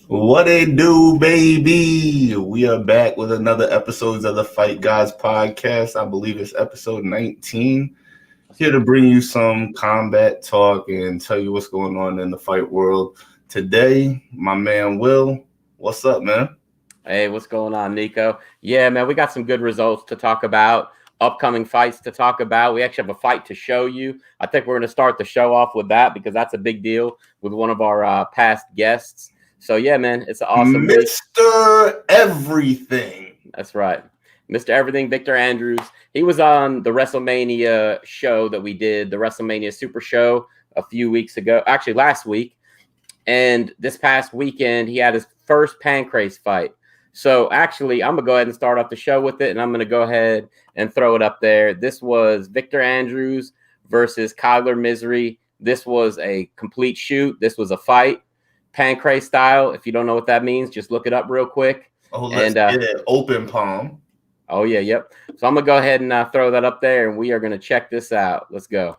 What it do, baby? We are back with another episode of the Fight Guys podcast. I believe it's episode 19. Here to bring you some combat talk and tell you what's going on in the fight world. Today, my man Will. What's up, man? Hey, what's going on, Nico? Yeah, man, we got some good results to talk about, upcoming fights to talk about. We actually have a fight to show you. I think we're going to start the show off with that because that's a big deal with one of our past guests. So, yeah, man, it's an awesome Mr. Everything. That's right. Mr. Everything, Victor Andrews. He was on the WrestleMania show that we did, the WrestleMania Super Show a few weeks ago, actually last week. And this past weekend, he had his first pancrase fight. So, actually, I'm going to go ahead and start off the show with it, and I'm going to go ahead and throw it up there. This was Victor Andrews versus Kyler Misery. This was a complete shoot. This was a fight. Pancrase style. If you don't know what that means, just look it up real quick. Oh, let's get it. Open palm. Oh, yeah, yep. So I'm going to go ahead and throw that up there, and we are going to check this out. Let's go.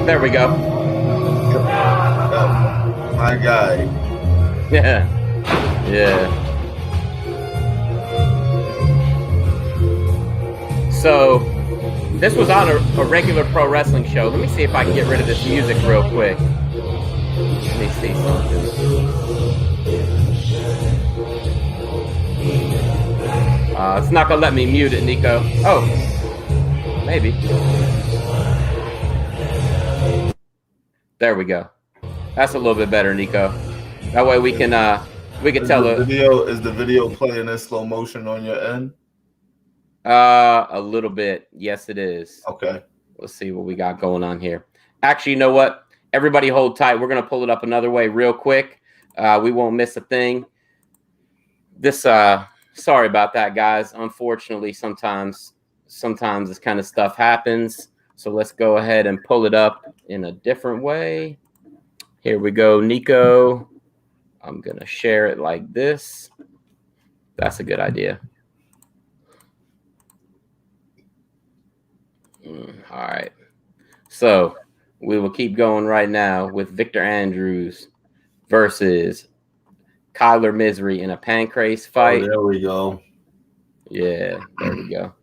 There we go. Oh, my guy. Yeah. Yeah. So, this was on a regular pro wrestling show. Let me see if I can get rid of this music real quick. Let me see something. It's not going to let me mute it, Nico. Oh, maybe. There we go. That's a little bit better, Nico. That way we can tell the video. Is the video playing in slow motion on your end? A little bit. Yes, it is. Okay. Let's see what we got going on here. Actually, you know what? Everybody hold tight. We're going to pull it up another way real quick. We won't miss a thing. Sorry about that, guys. Unfortunately, sometimes this kind of stuff happens. So let's go ahead and pull it up in a different way. Here we go, Nico. I'm going to share it like this. That's a good idea. All right. So we will keep going right now with Victor Andrews versus Kyler Misery in a pancrase fight. Oh, there we go. Yeah, there we go.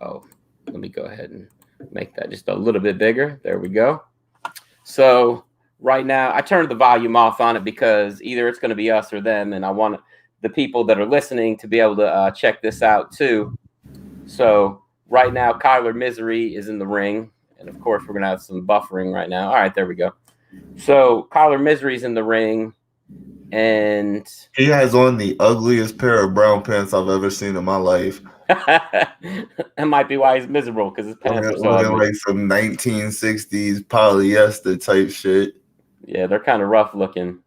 Oh, let me go ahead and make that just a little bit bigger. There we go. So right now, I turned the volume off on it because either it's going to be us or them, and I want the people that are listening to be able to check this out too. So right now, Kyler Misery is in the ring, and of course, we're going to have some buffering right now. All right, there we go. So Kyler Misery's in the ring, and he has on the ugliest pair of brown pants I've ever seen in my life. that might be why he's miserable, because his pants are so ugly. Like some 1960s polyester type shit. Yeah, they're kind of rough looking.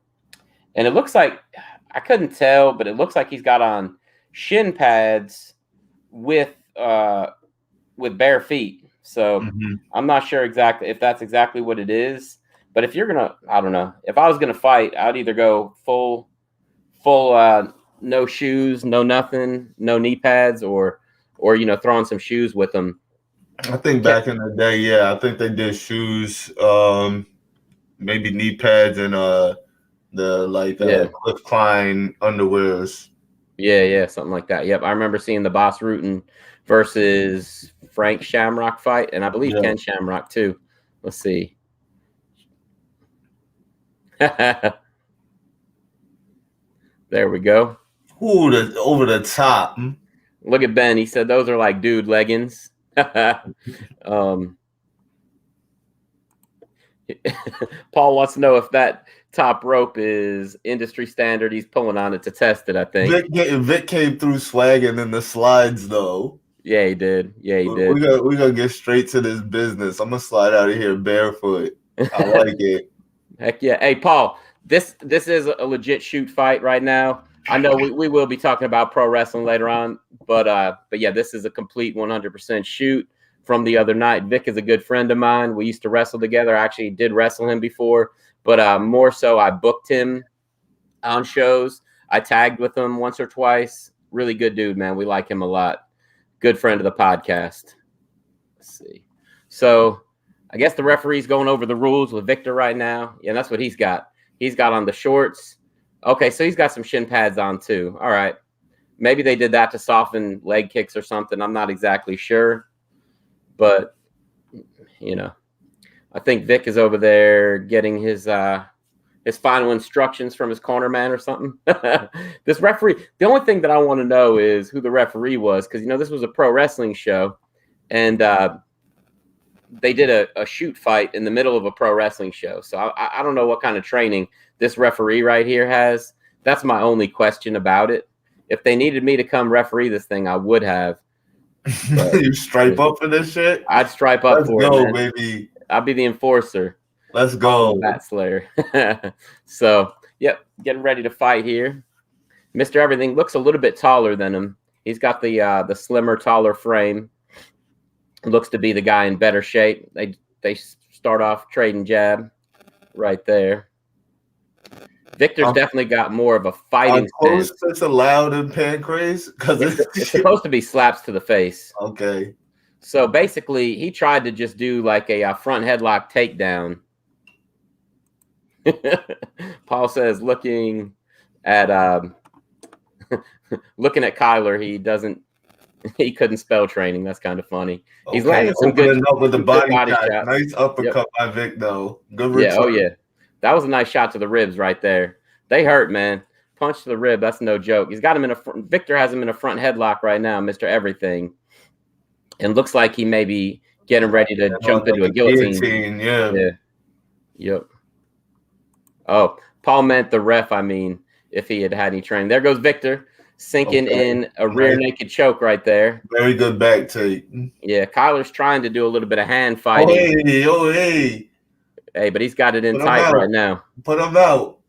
And it looks like, I couldn't tell, but it looks like he's got on shin pads with bare feet. So I'm not sure exactly if that's exactly what it is. But if you're gonna, I don't know. If I was gonna fight, I'd either go full no shoes, no nothing, no knee pads, or throwing some shoes with them. I think back in the day, yeah, I think they did shoes, maybe knee pads and Cliff Klein underwears. Yeah, something like that. Yep, I remember seeing the Boss Rutan versus Frank Shamrock fight, and I believe Ken Shamrock too. Let's see. There we go. Ooh, over the top. Look at Ben. He said those are like dude leggings. Paul wants to know if that top rope is industry standard. He's pulling on it to test it, I think. Vic came through swagging in the slides, though. Yeah, he did. We're gonna get straight to this business. I'm gonna slide out of here barefoot. I like it. Heck yeah. Hey, Paul, this is a legit shoot fight right now. I know we will be talking about pro wrestling later on, but yeah, this is a complete 100% shoot from the other night. Vic is a good friend of mine. We used to wrestle together. I actually did wrestle him before, but more so I booked him on shows. I tagged with him once or twice. Really good dude, man. We like him a lot. Good friend of the podcast. Let's see. So I guess the referee's going over the rules with Victor right now. Yeah, that's what he's got. He's got on the shorts. Okay, so he's got some shin pads on too. All right. Maybe they did that to soften leg kicks or something. I'm not exactly sure. But, I think Vic is over there getting his final instructions from his corner man or something. This referee, the only thing that I want to know is who the referee was, because, this was a pro wrestling show. And they did a shoot fight in the middle of a pro wrestling show. So I don't know what kind of training this referee right here has. That's my only question about it. If they needed me to come referee this thing, I would have. You stripe up for this shit? I'd stripe up for it. Let's go, baby. I'll be the enforcer. Let's go. Bat Slayer. So, yep, getting ready to fight here. Mr. Everything looks a little bit taller than him. He's got the slimmer, taller frame. Looks to be the guy in better shape. They start off trading jab right there. Victor's definitely got more of a fighting stance. That's allowed in pancrase? Because it's supposed to be slaps to the face. Okay. So basically, he tried to just do like a front headlock takedown. Paul says, looking at Kyler, he couldn't spell training. That's kind of funny. Okay. He's landing some good up with the body shot. Nice uppercut by Vic, though. Good return. Yeah, oh yeah. That was a nice shot to the ribs right there. They hurt, man. Punch to the rib. That's no joke. He's got him in Victor has him in a front headlock right now, Mr. Everything. And looks like he may be getting ready to jump into a guillotine. Yeah. Yep. Oh, Paul meant the ref, if he had any training. There goes Victor. sinking in a rear naked choke right there. Very good back take. Yeah, Kyler's trying to do a little bit of hand Oh, fighting. hey. Hey, but he's got it in Put him tight out. right now. Put him out.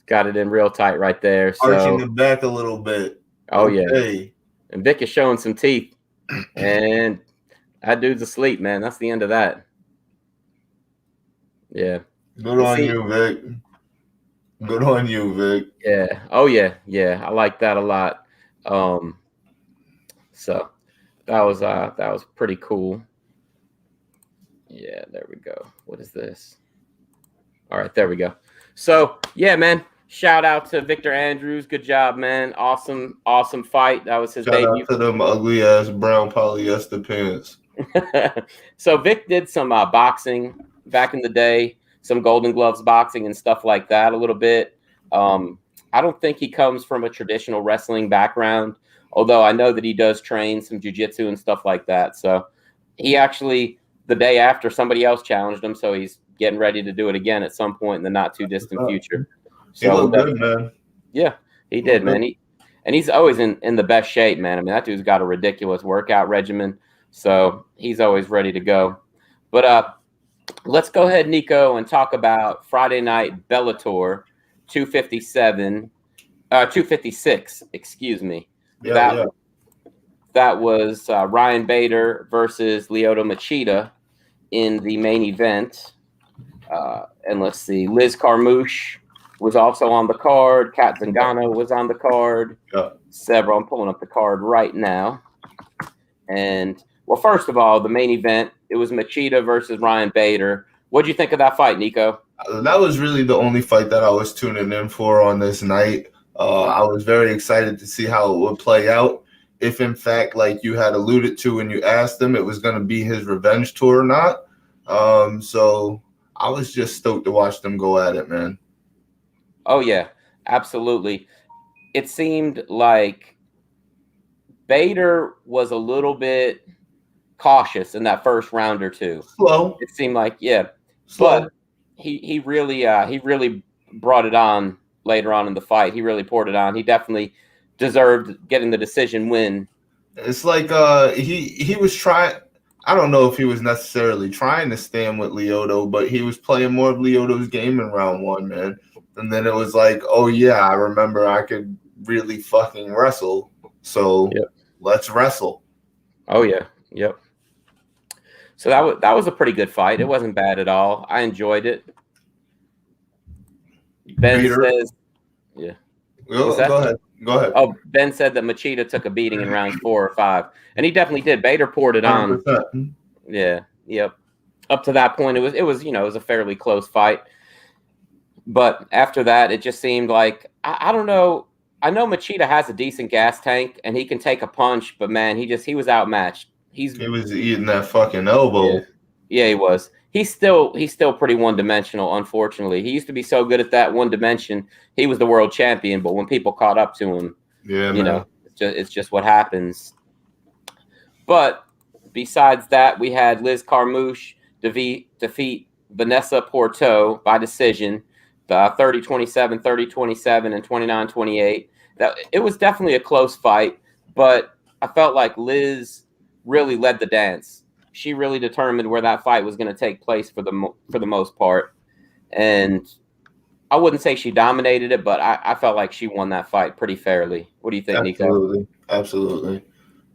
Got it in real tight right there. Arching So, the back a little bit. oh, Okay. yeah. And Vic is showing some teeth. And that dude's asleep, man. That's the end of that. Yeah. Good on you, Vic. Good on you, Vic. Yeah. Oh, yeah. Yeah. I like that a lot. So that was pretty cool. Yeah, there we go. What is this? All right, there we go. So, yeah, man. Shout out to Victor Andrews. Good job, man. Awesome fight. That was his debut. Shout out to them ugly ass brown polyester pants. So Vic did some boxing back in the day, some Golden Gloves boxing and stuff like that a little bit. I don't think he comes from a traditional wrestling background, although I know that he does train some jiu-jitsu and stuff like that. So he actually, the day after, somebody else challenged him, so he's getting ready to do it again at some point in the not too distant future. So he looked good, man. Yeah, he did, man. He's always in the best shape, man. I mean, that dude's got a ridiculous workout regimen, so he's always ready to go. But let's go ahead, Nico, and talk about Friday night Bellator 256. Excuse me. That was Ryan Bader versus Lyoto Machida in the main event. And let's see, Liz Carmouche was also on the card. Kat Zingano was on the card. Yeah. Several. I'm pulling up the card right now. And, well, first of all, the main event, it was Machida versus Ryan Bader. What'd you think of that fight, Nico? That was really the only fight that I was tuning in for on this night. I was very excited to see how it would play out. If, in fact, like you had alluded to when you asked him, it was going to be his revenge tour or not. So I was just stoked to watch them go at it, man. Oh, yeah, absolutely. It seemed like Bader was a little bit cautious in that first round or two. Slow. It seemed like, yeah. Slow. But he really brought it on later on in the fight. He really poured it on. He definitely deserved getting the decision win. It's like he was trying. I don't know if he was necessarily trying to stand with Lyoto, but he was playing more of Lyoto's game in round one, man. And then it was like, oh yeah, I remember I could really fucking wrestle. So Let's wrestle. Oh yeah, yep. So that was a pretty good fight. It wasn't bad at all. I enjoyed it. Ben says, yeah. Go ahead. Oh, Ben said that Machida took a beating in rounds 4 or 5, and he definitely did. Bader poured it on. 100%. Yeah, yep. Up to that point, it was a fairly close fight. But after that, it just seemed like I don't know. I know Machida has a decent gas tank and he can take a punch, but man, he was outmatched. He was eating that fucking elbow. Yeah, he was. He's still pretty one-dimensional, unfortunately. He used to be so good at that one dimension. He was the world champion, but when people caught up to him, it's just what happens. But besides that, we had Liz Carmouche defeat Vanessa Porto by decision, 30-27, 30-27, and 29-28. It was definitely a close fight, but I felt like Liz really led the dance. She really determined where that fight was going to take place for the most part. And I wouldn't say she dominated it, but I felt like she won that fight pretty fairly. What do you think, Nico? Absolutely.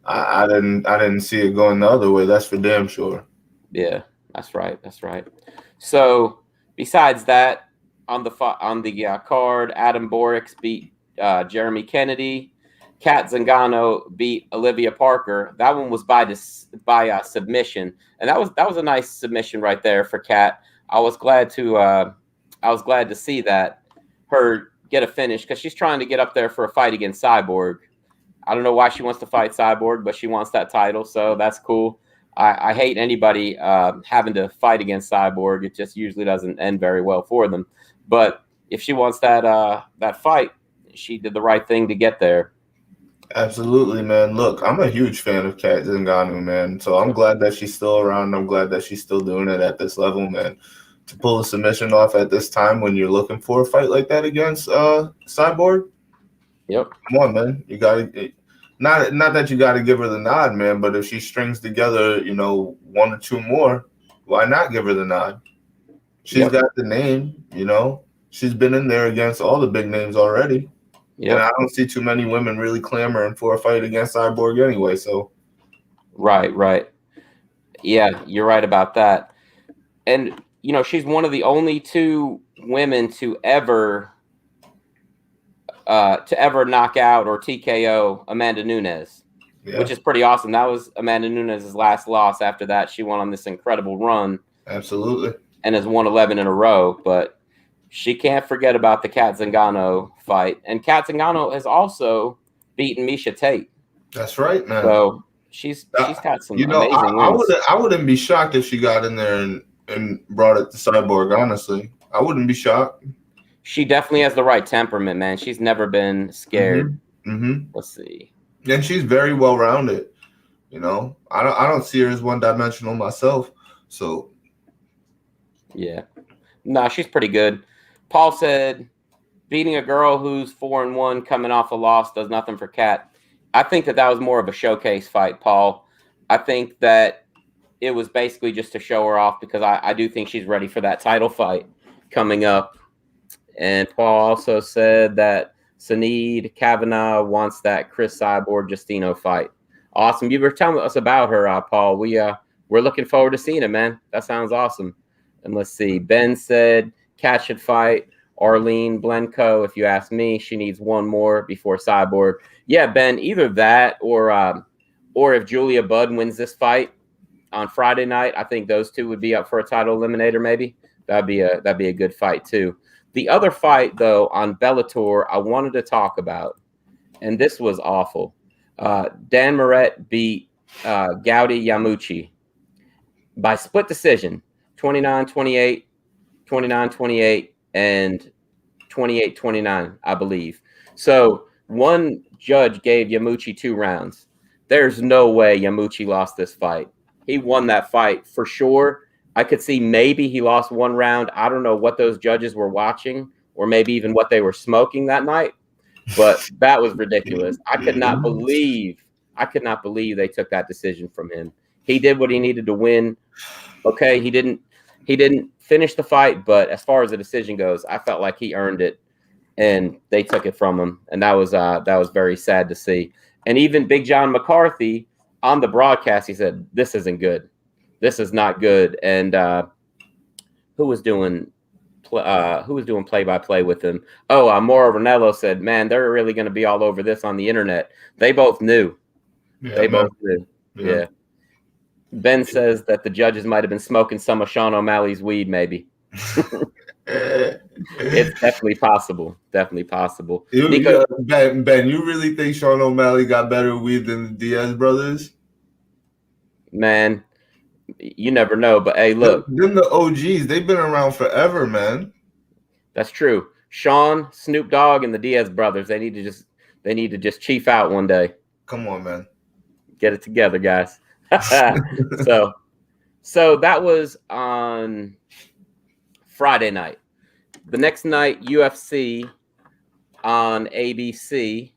I didn't see it going the other way. That's for damn sure. Yeah, that's right. So besides that, on the card, Adam Borix beat Jeremy Kennedy. Kat Zingano beat Olivia Parker. That one was by submission, and that was a nice submission right there for Kat. I was glad to see that her get a finish because she's trying to get up there for a fight against Cyborg. I don't know why she wants to fight Cyborg, but she wants that title, so that's cool. I hate anybody having to fight against Cyborg. It just usually doesn't end very well for them. But if she wants that fight, she did the right thing to get there. Absolutely, man. Look, I'm a huge fan of Kat Zingano, man. So I'm glad that she's still around. I'm glad that she's still doing it at this level, man. To pull a submission off at this time when you're looking for a fight like that against Cyborg. Yep. Come on, man. You gotta not that you gotta give her the nod, man, but if she strings together, one or two more, why not give her the nod? She's got the name, She's been in there against all the big names already. Yep. And I don't see too many women really clamoring for a fight against Cyborg anyway, so. Right. Yeah, you're right about that. And, she's one of the only two women to ever knock out or TKO Amanda Nunes, which is pretty awesome. That was Amanda Nunes' last loss. After that, she went on this incredible run. Absolutely. And has won 11 in a row, but she can't forget about the Kat Zingano fight. And Kat Zingano has also beaten Miesha Tate. That's right, man. So she's got some amazing wins. I wouldn't be shocked if she got in there and brought it to Cyborg, honestly. I wouldn't be shocked. She definitely has the right temperament, man. She's never been scared. Mm-hmm. Let's see. And she's very well-rounded. I don't see her as one-dimensional myself. So yeah. No, she's pretty good. Paul said, beating a girl who's 4-1 coming off a loss does nothing for Kat. I think that was more of a showcase fight, Paul. I think that it was basically just to show her off because I do think she's ready for that title fight coming up. And Paul also said that Sinead Kavanagh wants that Chris Cyborg Justino fight. Awesome. You were telling us about her, Paul. We're looking forward to seeing it, man. That sounds awesome. And let's see. Ben said Kat should fight Arlene Blenko. If you ask me, she needs one more before Cyborg. Yeah, Ben, either that or if Julia Budd wins this fight on Friday night, I think those two would be up for a title eliminator maybe. That'd be a good fight too. The other fight, though, on Bellator, I wanted to talk about, and this was awful. Dan Moret beat Gowdy Yamuchi by split decision, 29-28, 29-28, and 28-29, I believe. So one judge gave Yamuchi 2 rounds. There's no way Yamuchi lost this fight. He won that fight for sure. I could see maybe he lost 1 round. I don't know what those judges were watching or maybe even what they were smoking that night, but that was ridiculous. I could not believe they took that decision from him. He did what he needed to win. Okay, he didn't finish the fight, but as far as the decision goes, I felt like he earned it and they took it from him. And that was very sad to see. And even Big John McCarthy on the broadcast, he said, "This isn't good. This is not good." And who was doing play-by-play with him? Oh, Mauro Ranallo said, "Man, they're really going to be all over this on the internet." They both knew. Both knew. Yeah. Ben says that the judges might have been smoking some of Sean O'Malley's weed, maybe. It's definitely possible. Definitely possible. Nico, Ben, you really think Sean O'Malley got better weed than the Diaz brothers? Man, you never know. But hey, look, them the OGs. They've been around forever, man. That's true. Sean, Snoop Dogg, and the Diaz brothers. They need to just chief out one day. Come on, man. Get it together, guys. So that was on Friday night. The next night, UFC on ABC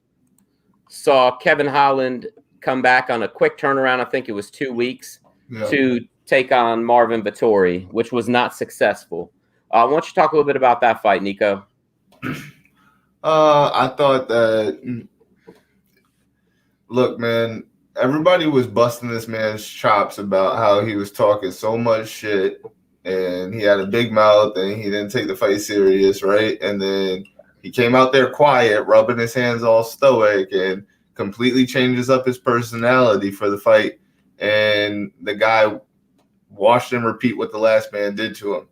saw Kevin Holland come back on a quick turnaround. I think it was 2 weeks to take on Marvin Vettori, which was not successful. Why don't you talk a little bit about that fight, Nico? I thought that, look, man, everybody was busting this man's chops about how he was talking so much shit and he had a big mouth and he didn't take the fight serious, right? And then he came out there quiet, rubbing his hands all stoic and completely changes up his personality for the fight. And the guy watched him repeat what the last man did to him.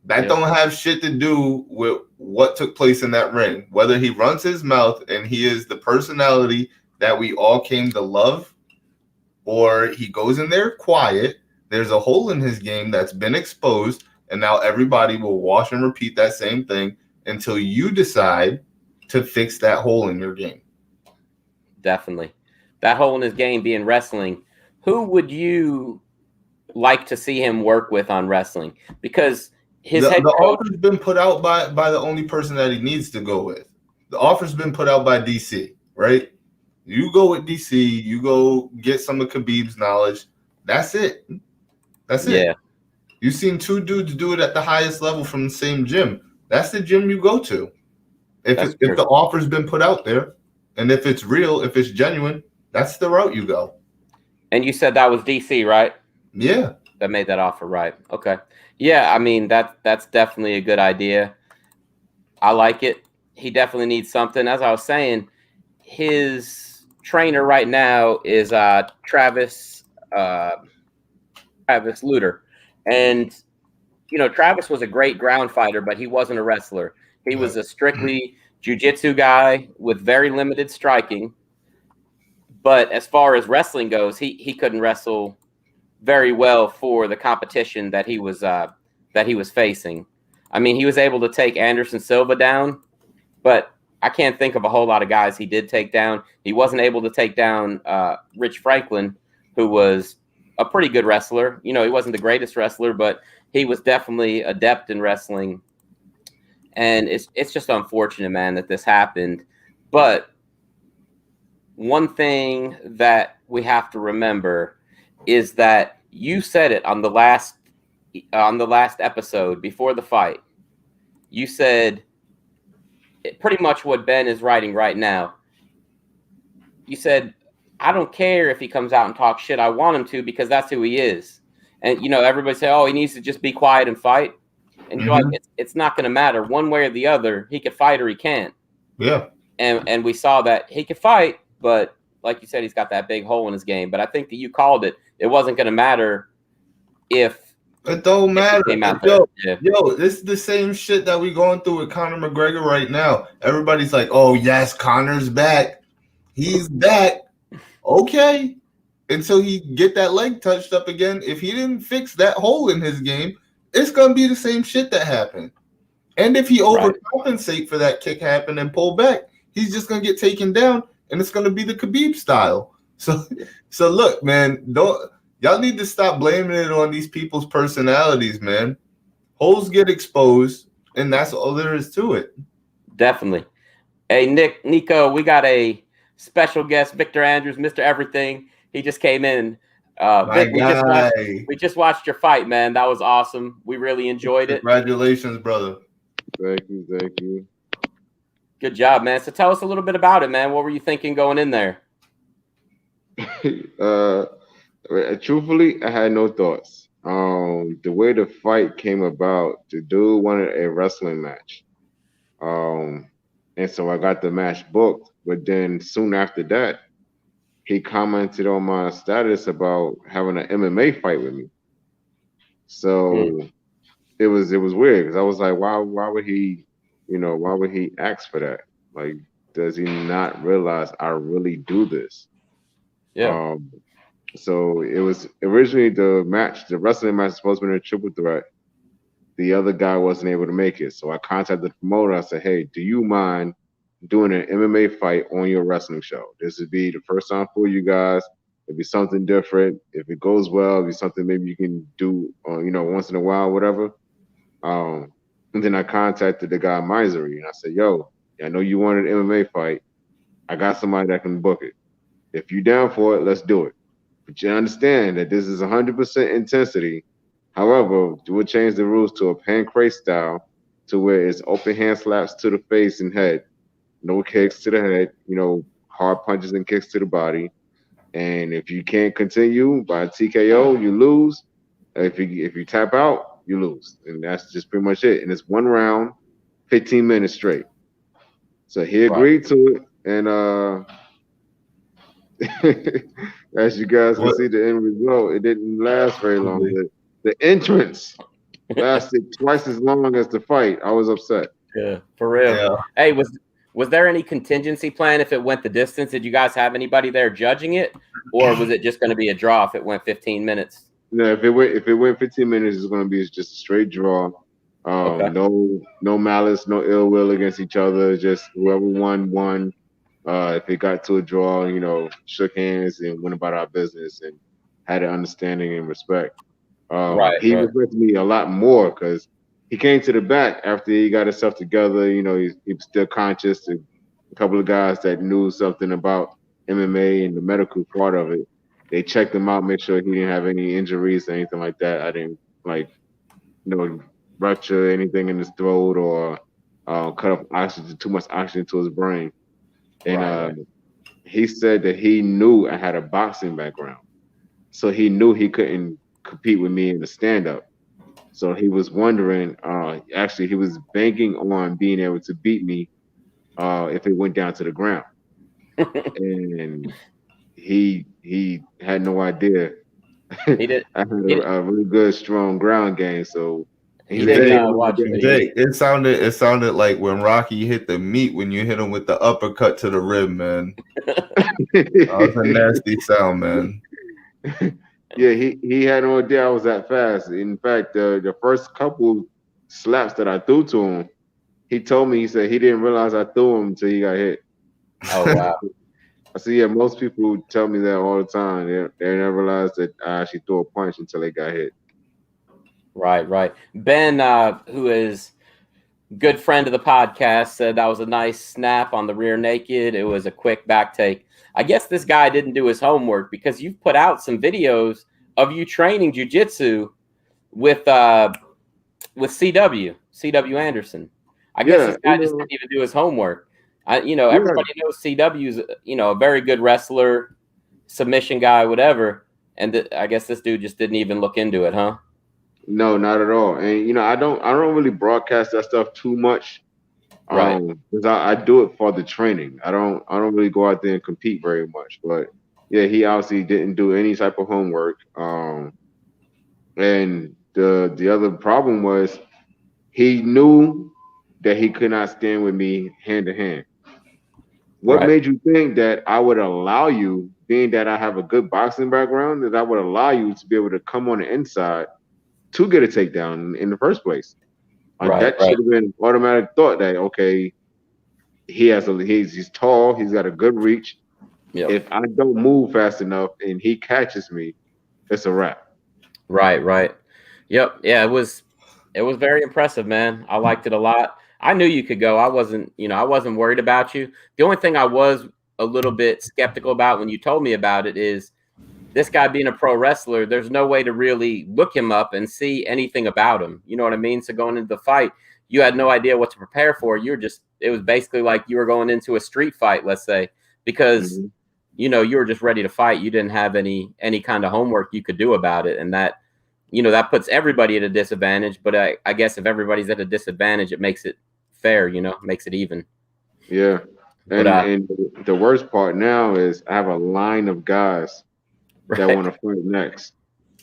That don't have shit to do with what took place in that ring. Whether he runs his mouth and he is the personality that we all came to love, or he goes in there quiet, there's a hole in his game that's been exposed, and now everybody will watch and repeat that same thing until you decide to fix that hole in your game. Definitely. That hole in his game being wrestling. Who would you like to see him work with on wrestling? Because his head coach has been put out by the only person that he needs to go with. the offer's been put out by DC, right? You go with DC, you go get some of Khabib's knowledge. That's it. That's it. You've seen two dudes do it at the highest level from the same gym. That's the gym you go to. If the offer's been put out there, and if it's real, if it's genuine, that's the route you go. And you said that was DC, right? Yeah. That made that offer, right? Okay. Yeah, I mean that's definitely a good idea. I like it. He definitely needs something. As I was saying, his trainer right now is Travis Luter. And you know, Travis was a great ground fighter, but he wasn't a wrestler. He was a strictly jiu-jitsu guy with very limited striking. But as far as wrestling goes, he couldn't wrestle very well for the competition that he was facing. I mean, he was able to take Anderson Silva down, but I can't think of a whole lot of guys he did take down. He wasn't able to take down Rich Franklin, who was a pretty good wrestler. You know, he wasn't the greatest wrestler, but he was definitely adept in wrestling. And it's just unfortunate, man, that this happened. But one thing that we have to remember is that you said it on the last episode before the fight. You said pretty much what Ben is writing right now. You said, I don't care if he comes out and talks shit. I want him to, because that's who he is. And, you know, everybody say, oh, he needs to just be quiet and fight. And you're like, it's not going to matter one way or the other. He could fight or he can't. Yeah. And we saw that he could fight, but like you said, he's got that big hole in his game. But I think that you called it. It wasn't going to matter if it don't matter. Yo, this is the same shit that we going through with Conor McGregor right now. Everybody's like, oh, yes, Conor's back. He's back. Okay. Until he get that leg touched up again. If he didn't fix that hole in his game, it's going to be the same shit that happened. And if he overcompensate for that kick happen and pull back, he's just going to get taken down, and it's going to be the Khabib style. So look, man, y'all need to stop blaming it on these people's personalities, man. Holes get exposed, and that's all there is to it. Definitely. Hey, Nico, we got a special guest, Victor Andrews, Mr. Everything. He just came in. Vic, we just watched your fight, man. That was awesome. We really enjoyed it. Congratulations, brother. Thank you. Good job, man. So tell us a little bit about it, man. What were you thinking going in there? Truthfully, I had no thoughts. The way the fight came about, the dude wanted a wrestling match. And so I got the match booked, but then soon after that, he commented on my status about having an MMA fight with me. So it was weird, because I was like, why would he ask for that? Like, does he not realize I really do this? Yeah. So it was originally the wrestling match was supposed to be a triple threat. The other guy wasn't able to make it. So I contacted the promoter. I said, hey, do you mind doing an MMA fight on your wrestling show? This would be the first time for you guys. It'd be something different. If it goes well, it'd be something maybe you can do, once in a while, whatever. And then I contacted the guy Misery, and I said, yo, I know you wanted an MMA fight. I got somebody that can book it. If you're down for it, let's do it. But you understand that this is 100% intensity. However, we'll change the rules to a pancrase style, to where it's open hand slaps to the face and head, no kicks to the head, hard punches and kicks to the body. And if you can't continue by TKO, you lose. If you tap out, you lose. And that's just pretty much it. And it's 1 round, 15 minutes straight. So he agreed to it. And as you guys can see, the end result, it didn't last very long. The entrance lasted twice as long as the fight. I was upset. Yeah, for real. Yeah. Hey, was there any contingency plan if it went the distance? Did you guys have anybody there judging it, or was it just going to be a draw if it went 15 minutes? No, if it went 15 minutes, it's going to be just a straight draw. No malice, no ill will against each other. Just whoever won. If it got to a draw, shook hands and went about our business and had an understanding and respect. He respected me a lot more, because he came to the back after he got himself together. He was still conscious to a couple of guys that knew something about MMA and the medical part of it. They checked him out, make sure he didn't have any injuries or anything like that. I didn't like, rupture anything in his throat or cut off oxygen, too much oxygen to his brain. And Right. he said that he knew I had a boxing background, so he knew he couldn't compete with me in the stand-up. So he was wondering. Actually, he was banking on being able to beat me if it went down to the ground, and he had no idea. He did. I had He, a really good, strong ground game. So he he said he didn't had no watch idea. video. Jake, it sounded like when Rocky hit the meat when you hit him with the uppercut to the rib, man. That was a nasty sound, man. Yeah, he had no idea I was that fast. In fact, the first couple slaps that I threw to him, he told me, he said he didn't realize I threw him until he got hit. Oh wow. I see. Yeah, most people tell me that all the time. They never realize that I actually threw a punch until they got hit. Right. Ben, who is good friend of the podcast, said that was a nice snap on the rear naked. It was a quick back take. I guess this guy didn't do his homework because you've put out some videos of you training jiu-jitsu with CW Anderson. I guess this guy just didn't even do his homework. Everybody knows CW's, a very good wrestler, submission guy, whatever. And I guess this dude just didn't even look into it, huh? No, not at all. And I don't really broadcast that stuff too much. Right. Because I do it for the training. I don't really go out there and compete very much. But yeah, he obviously didn't do any type of homework. And the other problem was he knew that he could not stand with me hand to hand. What made you think that I would allow you, being that I have a good boxing background, that I would allow you to be able to come on the inside to get a takedown in the first place? That should have been automatic thought that, okay, he's tall, he's got a good reach. Yep. If I don't move fast enough and he catches me, it's a wrap. Right. Yep. Yeah, it was very impressive, man. I liked it a lot. I knew you could go. I wasn't worried about you. The only thing I was a little bit skeptical about when you told me about it is this guy being a pro wrestler, there's no way to really look him up and see anything about him. You know what I mean? So going into the fight, you had no idea what to prepare for. It was basically like you were going into a street fight, let's say, because you were just ready to fight. You didn't have any kind of homework you could do about it. And that, that puts everybody at a disadvantage. But I guess if everybody's at a disadvantage, it makes it fair, makes it even. Yeah. And the worst part now is I have a line of guys that want to fight next.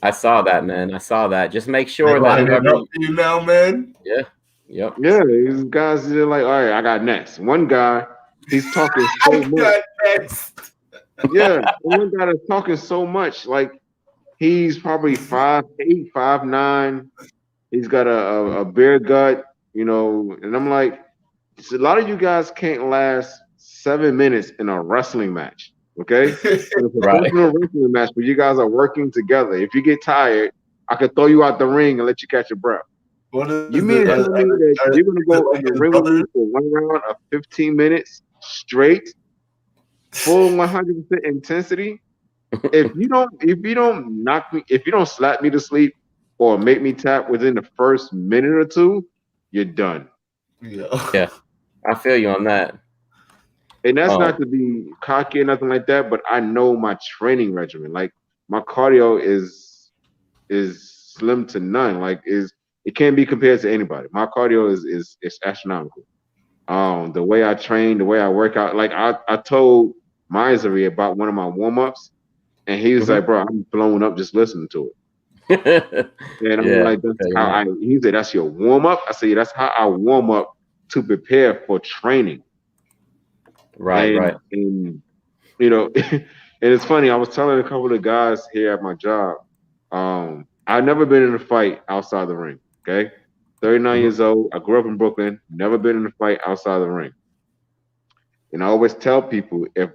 I saw that, man. I saw that. Just make sure that whoever you now, man. Yeah. Yep. Yeah, these guys are like, all right, I got next. One guy, he's talking so much. Got next. Yeah, one guy that's talking so much. Like he's probably 5'8", 5'9". He's got a beer gut, and I'm like, a lot of you guys can't last 7 minutes in a wrestling match. Okay, it's a wrestling match, but you guys are working together. If you get tired, I could throw you out the ring and let you catch your breath. You mean to tell me that you're gonna go in the ring with me for one round of 15 minutes straight, full 100% intensity? If you don't slap me to sleep or make me tap within the first minute or two, you're done. Yeah, I feel you on that. And that's not to be cocky or nothing like that, but I know my training regimen. Like my cardio is slim to none. Like it can't be compared to anybody. My cardio is astronomical. The way I train, the way I work out. Like I told Misery about one of my warm-ups, and he was like, "Bro, I'm blown up just listening to it." And I'm like, "That's how he said, that's your warm-up?" I said, "Yeah, that's how I warm up to prepare for training." Right. And and it's funny. I was telling a couple of guys here at my job, I've never been in a fight outside the ring. Okay, 39 years old. I grew up in Brooklyn. Never been in a fight outside the ring. And I always tell people, if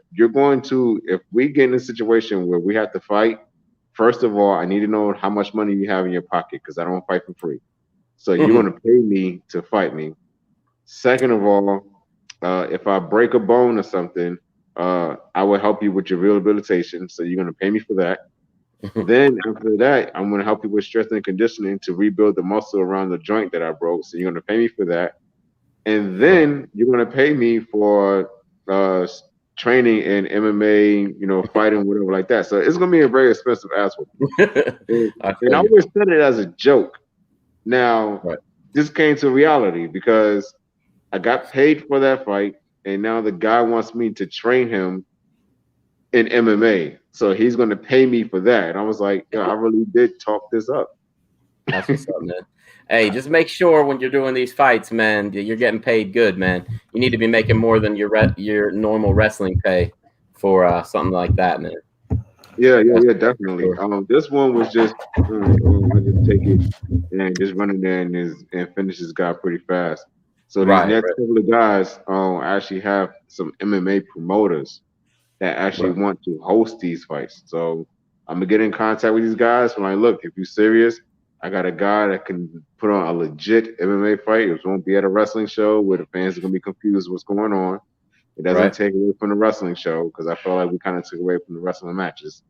we get in a situation where we have to fight, first of all, I need to know how much money you have in your pocket because I don't fight for free. So you're going to pay me to fight me. Second of all, if I break a bone or something, I will help you with your rehabilitation. So you're gonna pay me for that. Then after that, I'm gonna help you with strength and conditioning to rebuild the muscle around the joint that I broke. So you're gonna pay me for that. And then you're gonna pay me for training in MMA, fighting, whatever like that. So it's gonna be a very expensive ass whooping. And I always said it as a joke. Now, this came to reality because I got paid for that fight, and now the guy wants me to train him in MMA. So he's going to pay me for that. And I was like, I really did talk this up. That's what's up, man. Hey, just make sure when you're doing these fights, man, you're getting paid good, man. You need to be making more than your normal wrestling pay for something like that, man. Yeah, definitely. This one was just I just take it and just run in there and finish this guy pretty fast. So these next couple of guys actually have some MMA promoters that actually want to host these fights. So I'm gonna get in contact with these guys. I'm like, look, if you're serious, I got a guy that can put on a legit MMA fight. It won't be at a wrestling show where the fans are gonna be confused what's going on. It doesn't take away from the wrestling show because I feel like we kind of took away from the wrestling matches.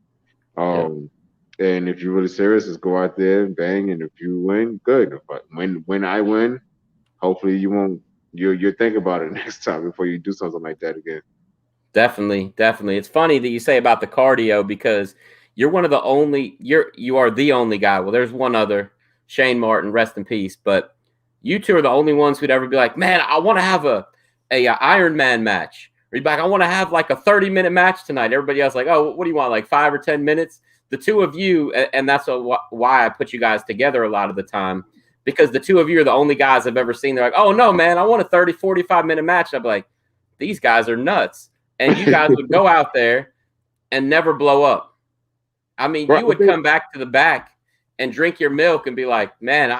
And if you're really serious, just go out there and bang. And if you win, good. But when I win, hopefully you'll think about it next time before you do something like that again. Definitely. It's funny that you say about the cardio because you're one of the only you are the only guy. Well, there's one other, Shane Martin, rest in peace. But you two are the only ones who'd ever be like, man, I want to have a Iron Man match. Or you'd be like, I want to have like a 30-minute match tonight. Everybody else like, oh, what do you want? Like 5 or 10 minutes? The two of you, and that's why I put you guys together a lot of the time, because the two of you are the only guys I've ever seen. They're like, oh no, man, I want a 30, 45-minute match. I'd be like, these guys are nuts. And you guys would go out there and never blow up. I mean, you would come back to the back and drink your milk and be like, man,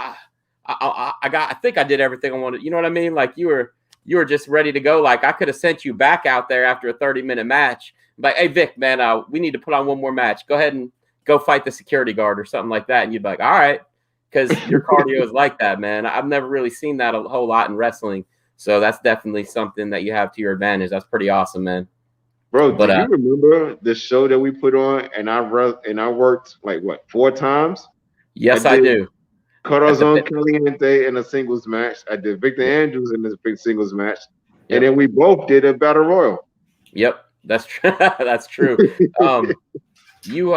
I think I did everything I wanted. You know what I mean? Like you were just ready to go. Like I could have sent you back out there after a 30-minute match. Like, hey, Vic, man, we need to put on one more match. Go ahead and go fight the security guard or something like that. And you'd be like, all right, because your cardio is like that, man. I've never really seen that a whole lot in wrestling. So that's definitely something that you have to your advantage. That's pretty awesome, man. Bro, do you remember the show that we put on and I worked like 4 times? Yes, I do. Corazon Caliente in a singles match. I did Victor Andrews in this big singles match. And then we both did a battle royal. Yep, that's true. That's true. You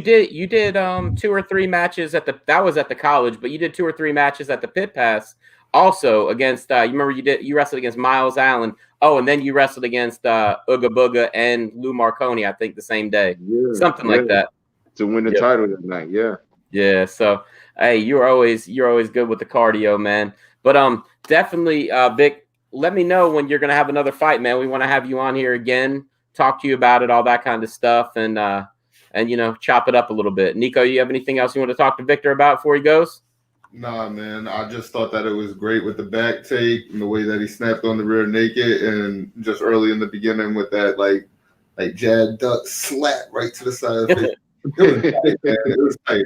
did 2 or 3 matches that was at the college, but you did 2 or 3 matches at the Pit Pass also against you remember you wrestled against Miles Allen. Oh, and then you wrestled against Uga Booga and Lou Marconi, I think the same day. Yeah, something like that. To win the title that night, yeah. Yeah, so hey, you're always good with the cardio, man. But definitely Vic, let me know when you're gonna have another fight, man. We want to have you on here again, talk to you about it, all that kind of stuff, and chop it up a little bit. Nico, you have anything else you want to talk to Victor about before he goes? Nah, man. I just thought that it was great with the back take and the way that he snapped on the rear naked, and just early in the beginning with that like jab duck slap right to the side of the face. It was tight, man. It was tight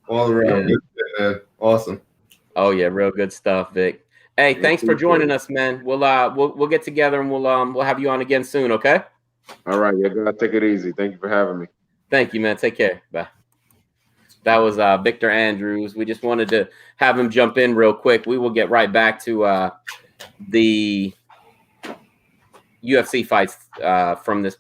all around. Yeah. Man. Awesome. Oh yeah, real good stuff, Vic. Hey, thanks for joining us, man. We'll get together and we'll have you on again soon. Okay. All right, yeah, gotta take it easy. Thank you for having me. Thank you, man. Take care. Bye. That was Victor Andrews. We just wanted to have him jump in real quick. We will get right back to the UFC fights from this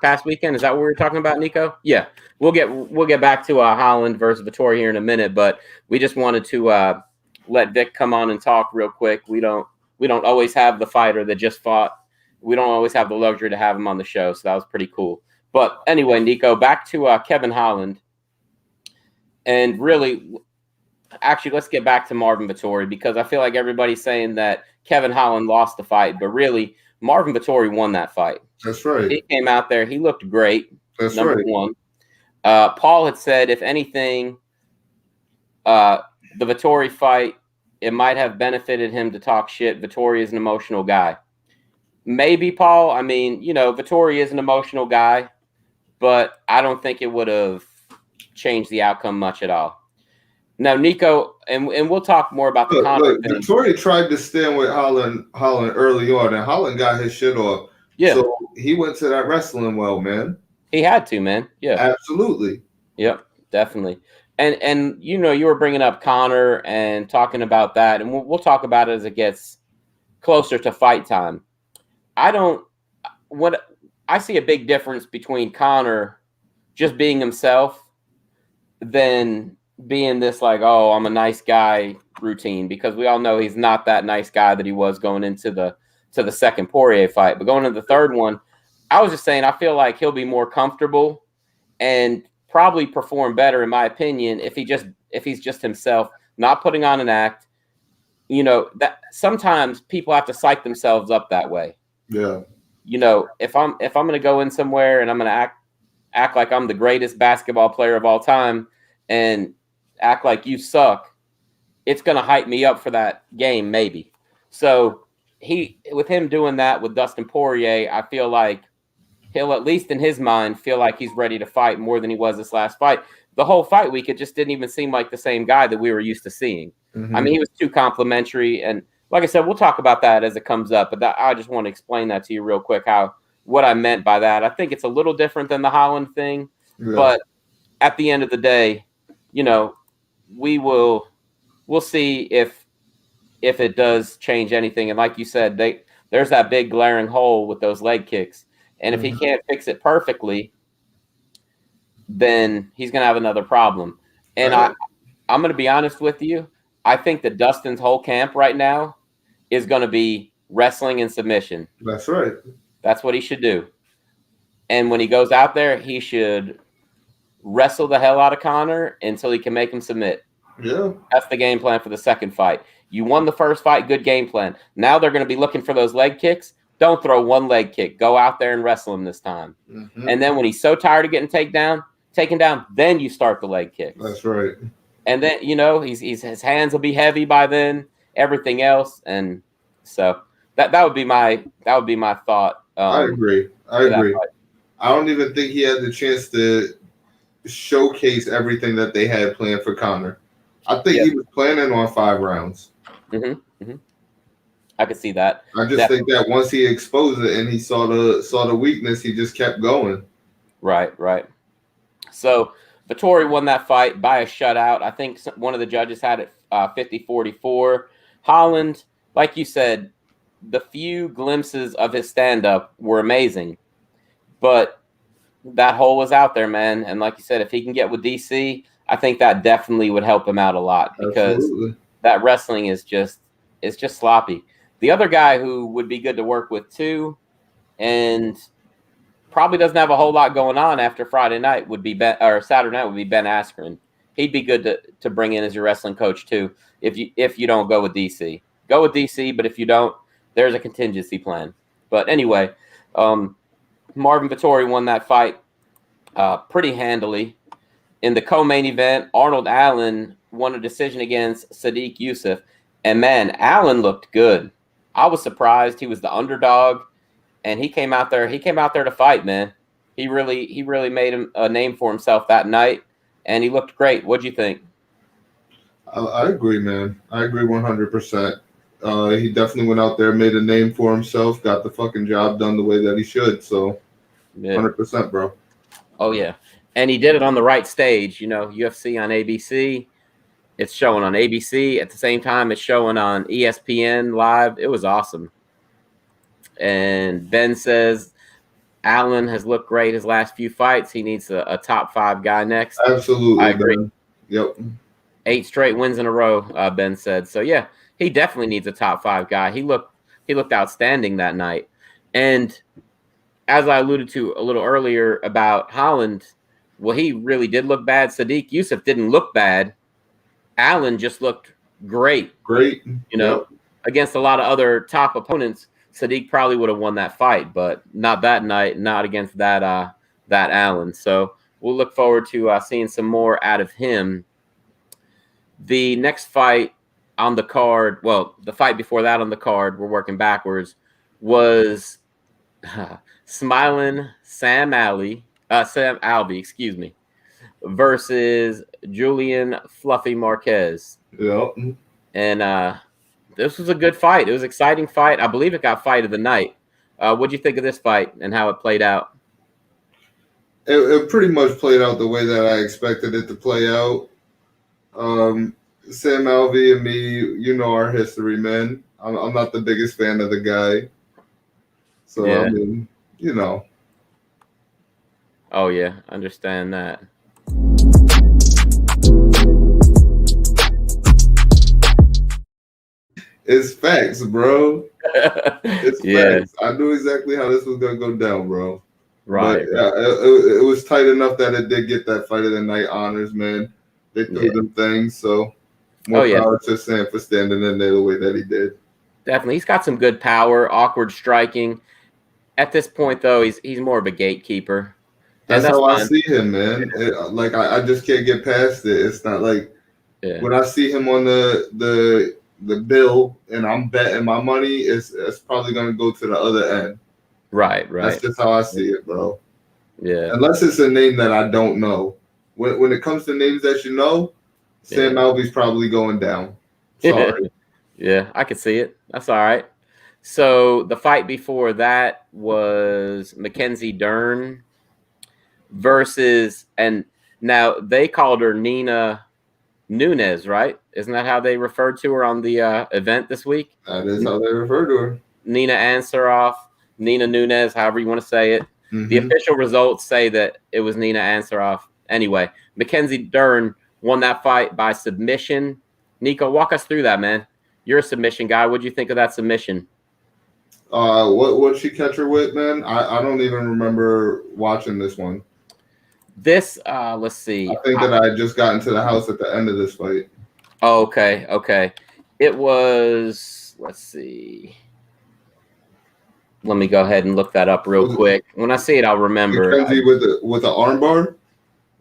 past weekend. Is that what we were talking about, Nico? Yeah, we'll get back to Holland versus Vettori here in a minute. But we just wanted to let Vic come on and talk real quick. We don't always have the fighter that just fought. We don't always have the luxury to have him on the show, so that was pretty cool. But anyway, Nico, back to Kevin Holland. And really, actually, let's get back to Marvin Vettori, because I feel like everybody's saying that Kevin Holland lost the fight, but really, Marvin Vettori won that fight. That's right. He came out there. He looked great. That's number right. one. Paul had said, if anything, the Vettori fight, it might have benefited him to talk shit. Vettori is an emotional guy. Maybe, Paul. I mean, Vettori is an emotional guy, but I don't think it would have changed the outcome much at all. Now, Nico, and we'll talk more about the Conor thing. Vettori tried to stand with Holland early on, and Holland got his shit off. Yeah. So he went to that wrestling well, man. He had to, man. Yeah. Absolutely. Yep, definitely. And you know, you were bringing up Conor and talking about that, and we'll talk about it as it gets closer to fight time. I see a big difference between Conor just being himself than being this like, oh, I'm a nice guy routine, because we all know he's not that nice guy that he was going into the second Poirier fight. But going into the third one, I was just saying I feel like he'll be more comfortable and probably perform better, in my opinion, if he's just himself, not putting on an act. You know, that sometimes people have to psych themselves up that way. Yeah. You know, if I'm going to go in somewhere and I'm going to act like I'm the greatest basketball player of all time and act like you suck, it's going to hype me up for that game, maybe. So with him doing that with Dustin Poirier, I feel like he'll, at least in his mind, feel like he's ready to fight more than he was this last fight. The whole fight week, it just didn't even seem like the same guy that we were used to seeing. Mm-hmm. I mean, he was too complimentary. And like I said, we'll talk about that as it comes up. But I just want to explain that to you real quick, what I meant by that. I think it's a little different than the Holland thing. Yeah. But at the end of the day, you know, we'll see if it does change anything. And like you said, there's that big glaring hole with those leg kicks. And if he can't fix it perfectly, then he's going to have another problem. And right. I'm going to be honest with you. I think that Dustin's whole camp right now is going to be wrestling and submission. That's right. That's what he should do. And when he goes out there, he should wrestle the hell out of Conor until he can make him submit. Yeah. That's the game plan for the second fight. You won the first fight, good game plan. Now they're going to be looking for those leg kicks. Don't throw one leg kick. Go out there and wrestle him this time. Mm-hmm. And then when he's so tired of getting taken down, then you start the leg kicks. That's right. And then, you know, his hands will be heavy by then, everything else. And so that would be my thought. I agree. I don't even think he had the chance to showcase everything that they had planned for Conor. I think he was planning on 5 rounds. Mm-hmm. Mm-hmm. I could see that. I just think that once he exposed it and he saw the weakness, he just kept going. Right. So Vettori won that fight by a shutout. I think one of the judges had it 50-44. Holland, like you said, the few glimpses of his stand-up were amazing. But that hole was out there, man. And like you said, if he can get with DC, I think that definitely would help him out a lot, because that wrestling is just sloppy. The other guy who would be good to work with too, and probably doesn't have a whole lot going on after Saturday night would be Ben Askren. He'd be good to bring in as your wrestling coach too. If you don't go with DC, go with DC. But if you don't, there's a contingency plan. But anyway, Marvin Vettori won that fight pretty handily. In the co-main event, Arnold Allen won a decision against Sadiq Youssef. And man, Allen looked good. I was surprised. He was the underdog, and he came out there to fight, man. He really made him a name for himself that night, and he looked great. What'd you think? I agree, man. I agree 100%. He definitely went out there, made a name for himself, got the fucking job done the way that he should. So 100%, bro. Oh, yeah. And he did it on the right stage. You know, UFC on ABC. It's showing on ABC. At the same time, it's showing on ESPN Live. It was awesome. And Ben says Allen has looked great his last few fights. He needs a top 5 guy next. Absolutely. I agree. Ben. Yep. 8 straight wins in a row, Ben said. So, yeah, he definitely needs a top 5 guy. He looked outstanding that night. And as I alluded to a little earlier about Holland, well, he really did look bad. Sadiq Youssef didn't look bad. Allen just looked great. Great. You know, against a lot of other top opponents, Sadiq probably would have won that fight, but not that night, not against that Allen. So we'll look forward to seeing some more out of him. The next fight on the card, well, the fight before that on the card, we're working backwards, was Smiling Sam Alvey, versus Julian Fluffy Marquez. Yep. And this was a good fight. It was an exciting fight. I believe it got fight of the night. What'd you think of this fight and how it played out? It pretty much played out the way that I expected it to play out. Sam Alvey and me, you know our history, man. I'm not the biggest fan of the guy. So, Yeah. I mean, you know. Oh, yeah. Understand that. It's facts, bro. It's Yeah. facts. I knew exactly how this was going to go down, bro. Right. But it was tight enough that it did get that fight of the night honors, man. They threw them things, so more power to Sam for standing in there the way that he did. Definitely. He's got some good power, awkward striking. At this point, though, he's more of a gatekeeper. That's how I see him, man. I just can't get past it. It's not like when I see him on the bill and I'm betting my money, it's probably going to go to the other end. Right. That's just how I see it, bro. Yeah. Unless it's a name that I don't know. When it comes to names that you know, Sam Alvey's probably going down. Sorry. Yeah, I could see it. That's all right. So the fight before that was Mackenzie Dern versus, and now they called her Nina Nunes, right? Isn't that how they referred to her on the event this week? That is how they refer to her. Nina Ansaroff, Nina Nunes, however you want to say it. Mm-hmm. The official results say that it was Nina Ansaroff. Anyway, Mackenzie Dern won that fight by submission. Nico, walk us through that, man. You're a submission guy. What'd you think of that submission? What'd she catch her with, man? I don't even remember watching this one. This, let's see. I think that I had just gotten to the house at the end of this fight. Oh, okay. It was, let's see. Let me go ahead and look that up real quick. When I see it, I'll remember. Mackenzie with an armbar,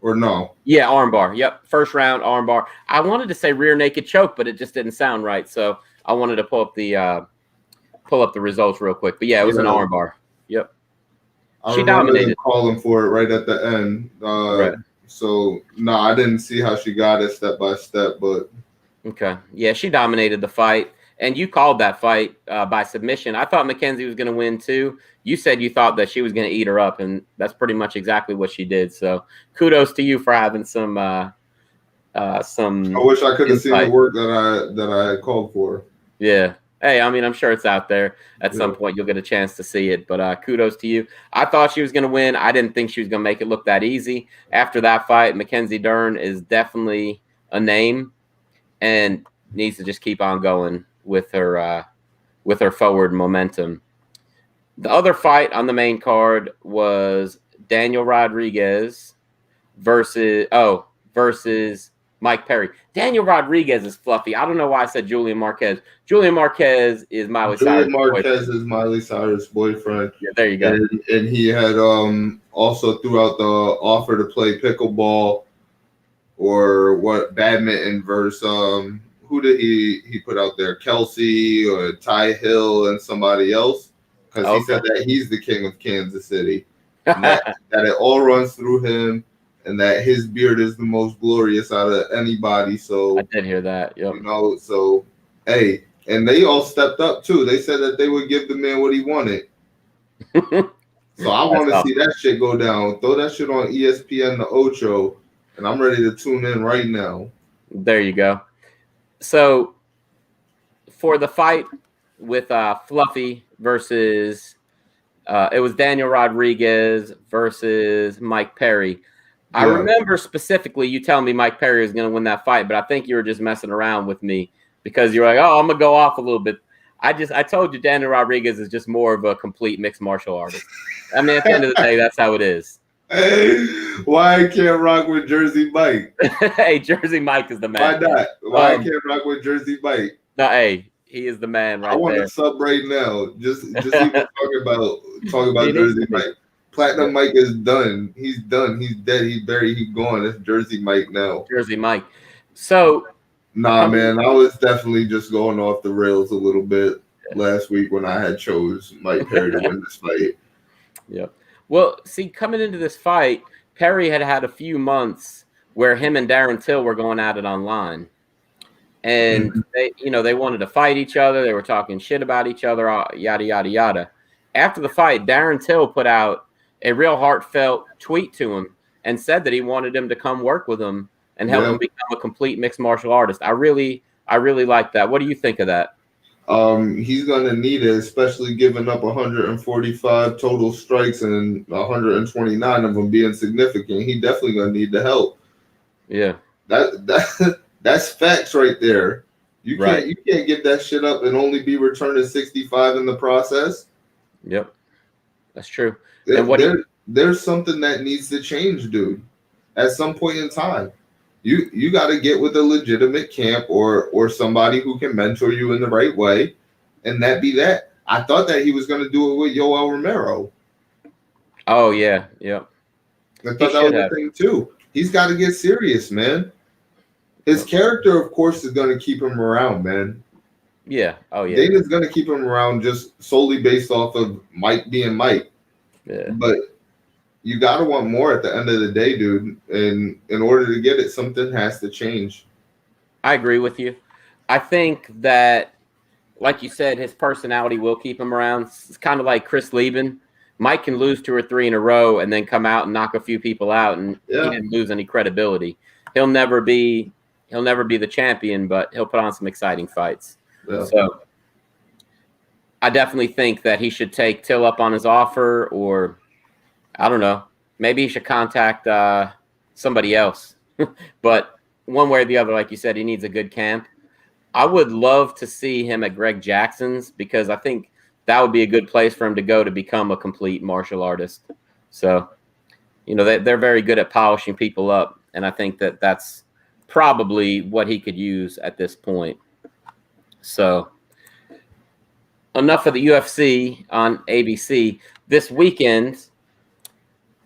or no? Yeah, armbar. Yep, first round armbar. I wanted to say rear naked choke, but it just didn't sound right. So I wanted to pull up the results real quick. But yeah, it was an armbar. Yep. She dominated. Calling for it right at the end. Right. So no, I didn't see how she got it step by step, but okay. Yeah, she dominated the fight. And you called that fight by submission. I thought Mackenzie was going to win too. You said you thought that she was going to eat her up, and that's pretty much exactly what she did. So kudos to you for having some. I wish I could have seen the work that I had called for. Yeah. Hey, I mean, I'm sure it's out there. At some point, you'll get a chance to see it. But kudos to you. I thought she was going to win. I didn't think she was going to make it look that easy. After that fight, Mackenzie Dern is definitely a name and needs to just keep on going with her forward momentum. The other fight on the main card was Daniel Rodriguez versus Mike Perry. Daniel Rodriguez is fluffy. I don't know why I said Julian Marquez. Julian Marquez is Miley Cyrus' boyfriend. Julian Marquez is Miley Cyrus' boyfriend. Yeah, there you go. And he had also threw out the offer to play pickleball or badminton versus who did he put out there? Kelsey or Ty Hill and somebody else? Because he said that he's the king of Kansas City. And that it all runs through him and that his beard is the most glorious out of anybody. So I did hear that. Yep. So hey, and they all stepped up too. They said that they would give the man what he wanted. So I want to see that shit go down. Throw that shit on ESPN, the Ocho, and I'm ready to tune in right now. There you go. So for the fight with Fluffy versus it was Daniel Rodriguez versus Mike Perry. Yeah. I remember specifically you telling me Mike Perry was going to win that fight, but I think you were just messing around with me because you're like, oh, I'm going to go off a little bit. I told you Daniel Rodriguez is just more of a complete mixed martial artist. I mean, at the end of the day, that's how it is. Hey, why I can't rock with Jersey Mike? Hey, Jersey Mike is the man. Why not? Why I can't rock with Jersey Mike? No, hey, he is the man right there. I want to sub right now. Just even talk about Jersey Mike. Platinum Mike is done. He's done. He's dead. He's buried. He's gone. It's Jersey Mike now. Jersey Mike. So nah, man, I was definitely just going off the rails a little bit last week when I had chose Mike Perry to win this fight. Yep. Well, see, coming into this fight, Perry had a few months where him and Darren Till were going at it online. And they wanted to fight each other. They were talking shit about each other, yada, yada, yada. After the fight, Darren Till put out a real heartfelt tweet to him and said that he wanted him to come work with him and help him become a complete mixed martial artist. I really like that. What do you think of that? He's gonna need it, especially giving up 145 total strikes and 129 of them being significant. He definitely gonna need the help. Yeah, that's facts right there. You right. can't give that shit up and only be returning 65 in the process. Yep, that's true. There's something that needs to change, dude. At some point in time, you got to get with a legitimate camp or somebody who can mentor you in the right way, and that be that. I thought that he was going to do it with Yoel Romero. Oh yeah, yep. I thought that was the thing too. He's got to get serious, man. His character, of course, is going to keep him around, man. Yeah. Oh yeah. Dana's going to keep him around just solely based off of Mike being Mike. Yeah. But you got to want more at the end of the day, dude. And in order to get it, something has to change. I agree with you. I think that, like you said, his personality will keep him around. It's kind of like Chris Lieben. Mike can lose 2 or 3 in a row and then come out and knock a few people out, and he didn't lose any credibility. He'll never be the champion, but he'll put on some exciting fights. Yeah. So I definitely think that he should take Till up on his offer, or I don't know, maybe he should contact somebody else. But one way or the other, like you said, he needs a good camp. I would love to see him at Greg Jackson's, because I think that would be a good place for him to go to become a complete martial artist. So, they're very good at polishing people up, and I think that that's probably what he could use at this point. So, enough of the UFC on ABC. This weekend,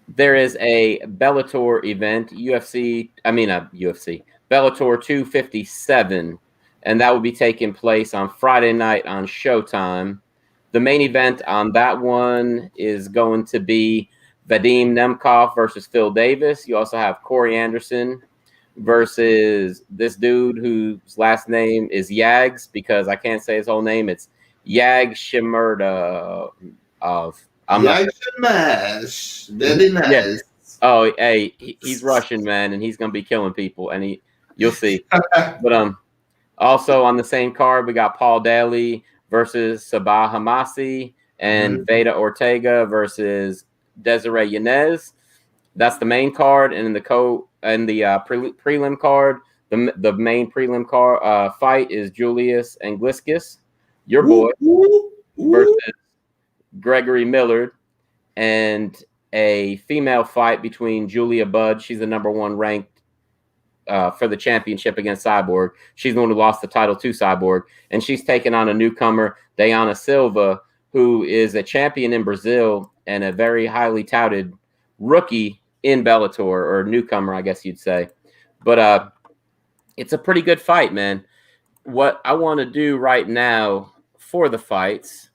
there is a Bellator event, Bellator 257, and that will be taking place on Friday night on Showtime. The main event on that one is going to be Vadim Nemkov versus Phil Davis. You also have Corey Anderson versus this dude whose last name is Yags, because I can't say his whole name. It's Yag Shimurda Shamash. Very nice. Yeah. Oh, hey, he's Russian, man, and he's gonna be killing people, and you'll see. But also on the same card, we got Paul Daly versus Sabah Hamasi and Veda Ortega versus Desiree Yanez. That's the main card, and in the prelim card, the main prelim card fight is Julius Angliscus, your boy, versus Gregory Millard, and a female fight between Julia Budd. She's the #1 ranked for the championship against Cyborg. She's the one who lost the title to Cyborg, and she's taking on a newcomer, Dayana Silva, who is a champion in Brazil and a very highly touted rookie in Bellator, or newcomer, I guess you'd say. But it's a pretty good fight, man. What I want to do right now for the fights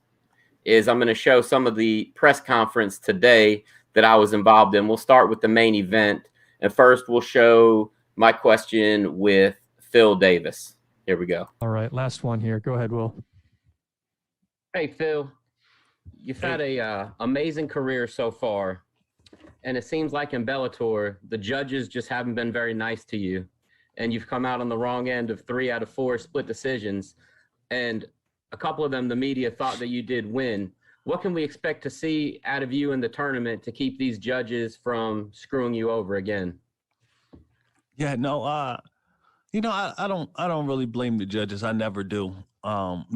is I'm going to show some of the press conference today that I was involved in. We'll start with the main event, and first we'll show my question with Phil Davis. Here we go. All right, last one here. Go ahead, Will. Hey, Phil. You've had a amazing career so far, and it seems like in Bellator, the judges just haven't been very nice to you, and you've come out on the wrong end of 3 out of 4 split decisions, and a couple of them, the media thought that you did win. What can we expect to see out of you in the tournament to keep these judges from screwing you over again? Yeah, no, I don't really blame the judges. I never do.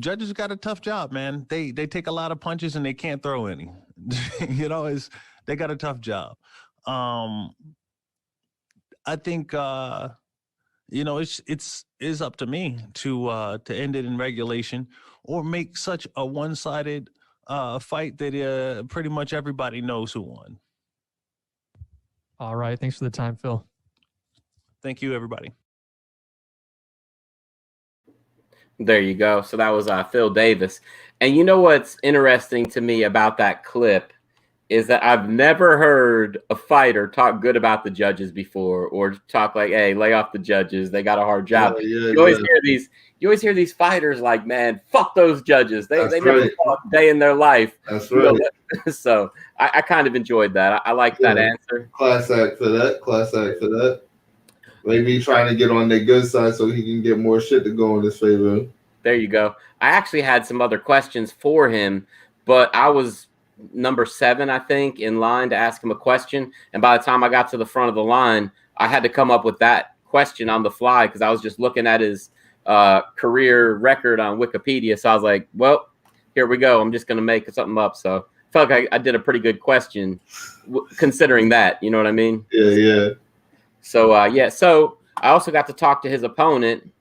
Judges got a tough job, man. They take a lot of punches and they can't throw any. They got a tough job. I think it's up to me to end it in regulation or make such a one-sided fight that pretty much everybody knows who won. All right, thanks for the time, Phil. Thank you, everybody. There you go. So that was Phil Davis. And you know what's interesting to me about that clip is that I've never heard a fighter talk good about the judges before, or talk like, "Hey, lay off the judges. They got a hard job." You always hear these fighters like, "Man, fuck those judges. They never fought a day in their life." That's right. So I kind of enjoyed that. I like that answer. Class act for that. Maybe trying to get on their good side so he can get more shit to go in his favor. There you go. I actually had some other questions for him, but I was number 7, I think, in line to ask him a question. And by the time I got to the front of the line, I had to come up with that question on the fly because I was just looking at his career record on Wikipedia. So I was like, well, here we go. I'm just going to make something up. So I felt like I did a pretty good question considering that. You know what I mean? Yeah. So, So I also got to talk to his opponent,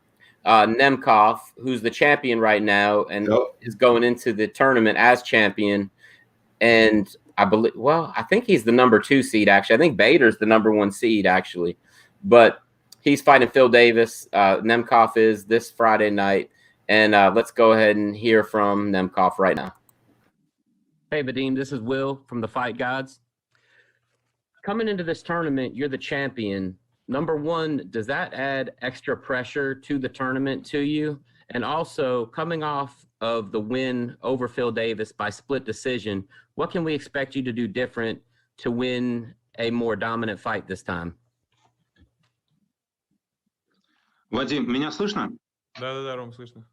Nemkov, who's the champion right now and is going into the tournament as champion. And I think he's the number 2 seed, actually. I think Bader's the number 1 seed, actually. But he's fighting Phil Davis. Nemkov is this Friday night. And let's go ahead and hear from Nemkov right now. Hey, Vadim, this is Will from the Fight Gods. Coming into this tournament, you're the champion. Number 1, does that add extra pressure to the tournament to you? And also, coming off of the win over Phil Davis by split decision, what can we expect you to do different to win a more dominant fight this time? Вадим, меня слышно? Да, Ром, слышно.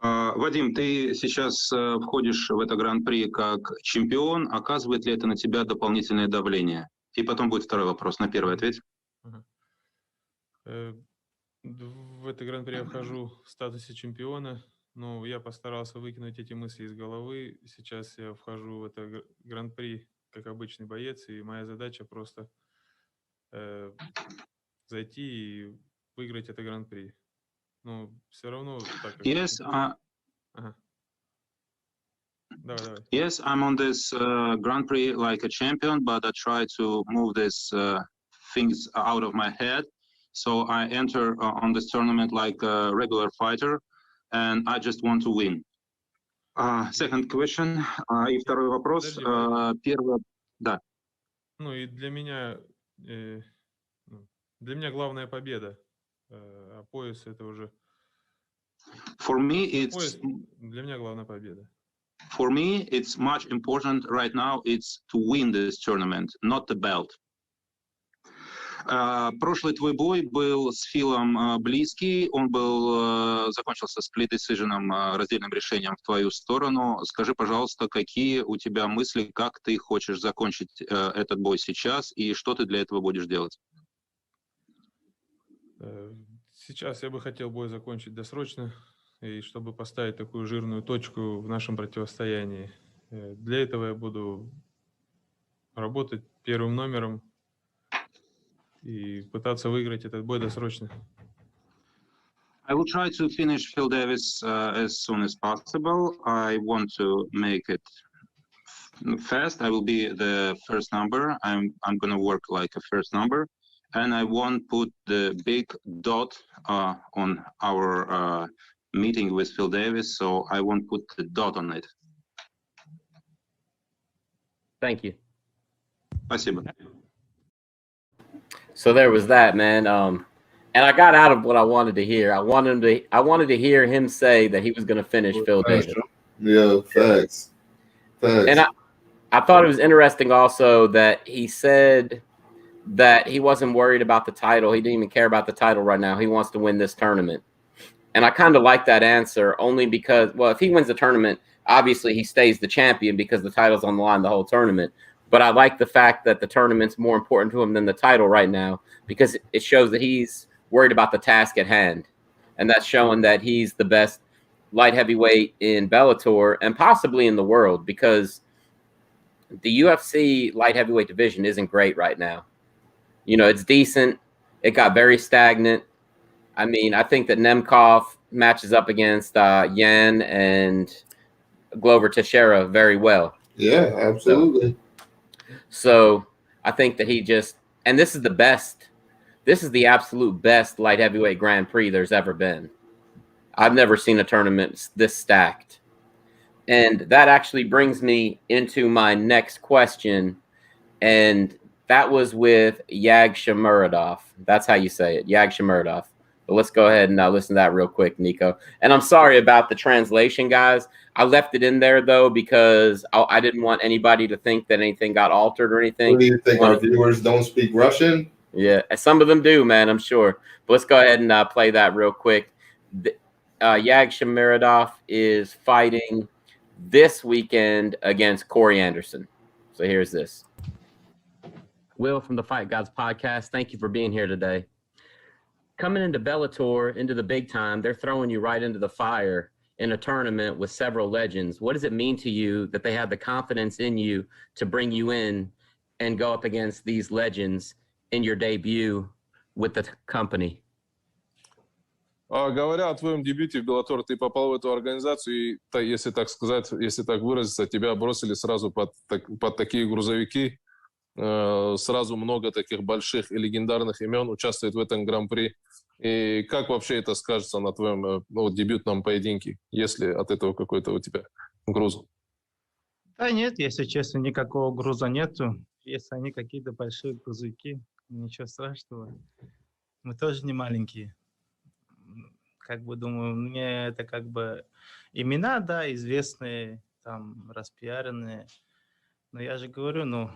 Вадим, ты сейчас входишь в это гран-при как чемпион. Оказывает ли это на тебя дополнительное давление? И потом будет второй вопрос. На первый ответь. В это гран-при я вхожу в статусе чемпиона. Ну, я постарался выкинуть эти мысли из головы. Сейчас я вхожу в это гран-при как обычный боец, и моя задача просто зайти и выиграть это гран-при. Ну, все равно так как... Давай. Yes, I'm on this Grand Prix like a champion, but I try to move these things out of my head. So I enter on this tournament like a regular fighter, and I just want to win. Second question. И второй вопрос. Первый, да. Ну и для меня главная победа. А пояс это уже... For me, it's... Пояс для меня главная победа. For me, it's much important right now. It's to win this tournament, not the belt. Прошлый твой бой был с Филом близкий. Он был закончился сплит-decision, раздельным решением в твою сторону. Скажи, пожалуйста, какие у тебя мысли, как ты хочешь закончить этот бой сейчас и что ты для этого будешь делать? Сейчас я бы хотел бой закончить досрочно, и чтобы поставить такую жирную точку в нашем противостоянии. Для этого я буду работать первым номером и пытаться выиграть этот бой досрочно. I will try to finish Phil Davis as soon as possible. I want to make it fast. I will be the first number. I'm going to work like a first number. And I won't put the big dot on our meeting with Phil Davis, so I won't put the dot on it. Thank you. Спасибо. So there was that, man. And I got out of what I wanted to hear. I wanted to hear him say that he was going to finish Phil Davis. Yeah, facts. And I thought it was interesting also that he said that he wasn't worried about the title. He didn't even care about the title right now. He wants to win this tournament. And I kind of like that answer only because, well, if he wins the tournament, obviously he stays the champion because the title's on the line the whole tournament. But I like the fact that the tournament's more important to him than the title right now because it shows that he's worried about the task at hand. And that's showing that he's the best light heavyweight in Bellator and possibly in the world because the UFC light heavyweight division isn't great right now. You know, it's decent. It got very stagnant. I mean, I think that Nemkov matches up against Yan and Glover Teixeira very well. Yeah, absolutely. So I think that he just, and this is the best, this is the absolute best light heavyweight Grand Prix there's ever been. I've never seen a tournament this stacked. And that actually brings me into my next question. And that was with Yagshimuradov. That's how you say it, Yagshimuradov. But let's go ahead and listen to that real quick, Nico. And I'm sorry about the translation, guys. I left it in there, though, because I didn't want anybody to think that anything got altered or anything. What do you think? Our viewers don't speak Russian? Yeah, some of them do, man, I'm sure. But let's go ahead and play that real quick. Yagshimuradov is fighting this weekend against Corey Anderson. So here's this. Will from the Fight Gods podcast, thank you for being here today. Coming into Bellator, into the big time, they're throwing you right into the fire in a tournament with several legends. What does it mean to you that they have the confidence in you to bring you in and go up against these legends in your debut with the company? Говоря о твоем дебюте в Bellator, ты попал в эту организацию, и, если так сказать, если так выразиться, тебя бросили сразу под такие грузовики. Сразу много таких больших и легендарных имен участвует в этом гран-при. И как вообще это скажется на твоем дебютном поединке, если от этого какой-то у тебя груз? Да нет, если честно, никакого груза нету. Если они какие-то большие грузовики, ничего страшного. Мы тоже не маленькие. Как бы думаю, мне это как бы имена, да, известные, там, распиаренные. Но я же говорю,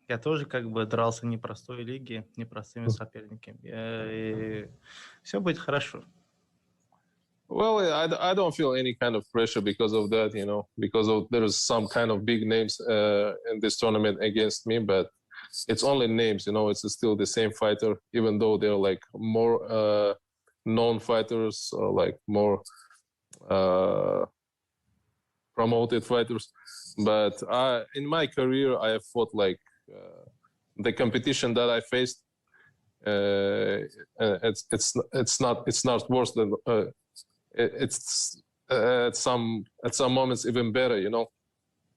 я тоже как бы дрался в непростой лиге, непростыми соперниками. И все будет хорошо. Well, I don't feel any kind of pressure because of that, because there's some kind of big names in this tournament against me, but it's only names, it's still the same fighter, even though they're like more known fighters, or like more promoted fighters. But in my career, I have fought like the competition that I faced. It's not worse than it's at some moments even better,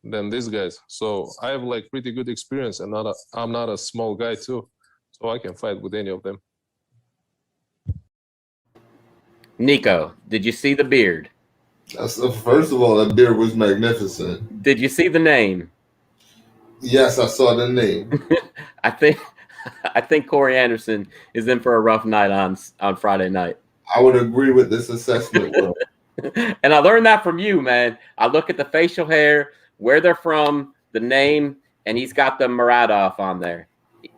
than these guys. So I have like pretty good experience, and I'm not a small guy too, so I can fight with any of them. Nico, did you see the beard? First of all, that beard was magnificent. Did you see the name? Yes, I saw the name. I think Corey Anderson is in for a rough night on Friday night. I would agree with this assessment, Will. And I learned that from you, man. I look at the facial hair, where they're from, the name, and he's got the Muradov on there.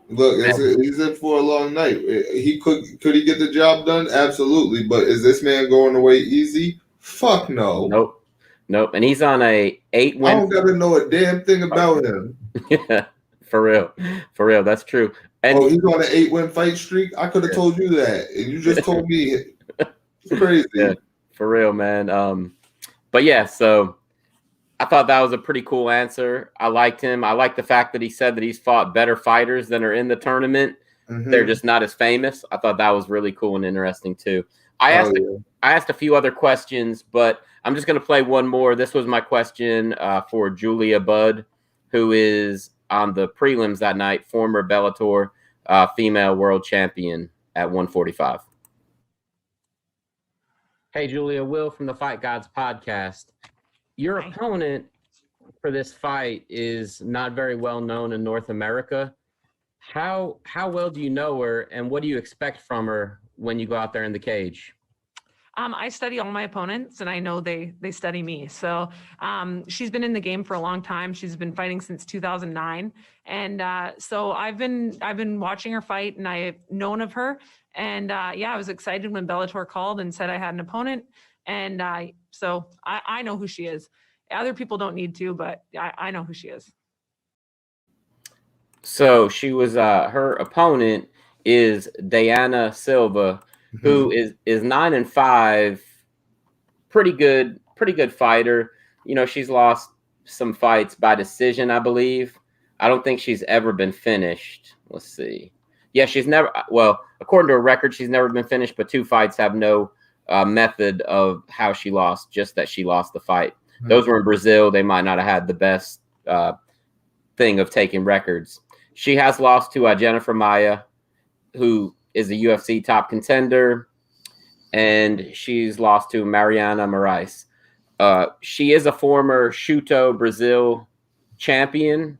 Look, he's in for a long night. He could he get the job done? Absolutely. But is this man going away easy? Fuck no. Nope. And he's on a 8-win. I don't gotta know a damn thing about him. Yeah, for real. That's true. And he's on an 8-win fight streak. I could have told you that, and you just told me. It's crazy. Yeah, for real, man. But yeah, so I thought that was a pretty cool answer. I liked him. I like the fact that he said that he's fought better fighters than are in the tournament. Mm-hmm. They're just not as famous. I thought that was really cool and interesting too. I asked a few other questions, but I'm just going to play one more. This was my question for Julia Budd, who is on the prelims that night, former Bellator female world champion at 145. Hey, Julia, Will from the Fight Gods podcast. Your opponent for this fight is not very well known in North America. How well do you know her, and what do you expect from her when you go out there in the cage? I study all my opponents, and I know they study me. So she's been in the game for a long time. She's been fighting since 2009, and so I've been watching her fight, and I've known of her. And I was excited when Bellator called and said I had an opponent, and so I know who she is. Other people don't need to, but I know who she is. So she was her opponent is Diana Silva, who is 9-5, pretty good fighter. She's lost some fights by decision, I believe. I don't think she's ever been finished. Let's see. Yeah, she's never. Well, according to her record, she's never been finished. But 2 fights have no method of how she lost. Just that she lost the fight. Mm-hmm. Those were in Brazil. They might not have had the best thing of taking records. She has lost to Jennifer Maia, who is a UFC top contender, and she's lost to Mariana Moraes. She is a former Shuto Brazil champion,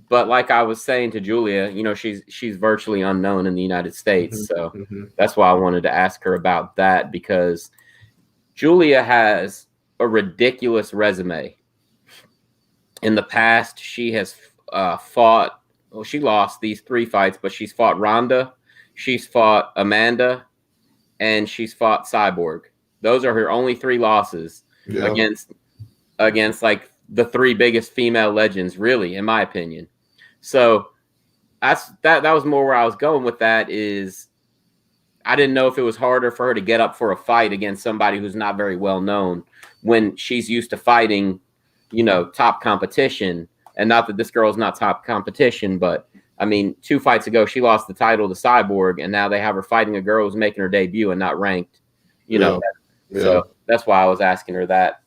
but like I was saying to Julia, you know, she's virtually unknown in the United States. So that's why I wanted to ask her about that, because Julia has a ridiculous resume. In the past, she has fought, well, she lost these 3 fights, but she's fought Ronda, she's fought Amanda, and she's fought Cyborg. Those are her only 3 losses against like the 3 biggest female legends, really, in my opinion. So that was more where I was going with that. Is I didn't know if it was harder for her to get up for a fight against somebody who's not very well known when she's used to fighting, you know, top competition. And not that this girl's not top competition, but I mean, 2 fights ago, she lost the title to Cyborg, and now they have her fighting a girl who's making her debut and not ranked, you know. So that's why I was asking her that.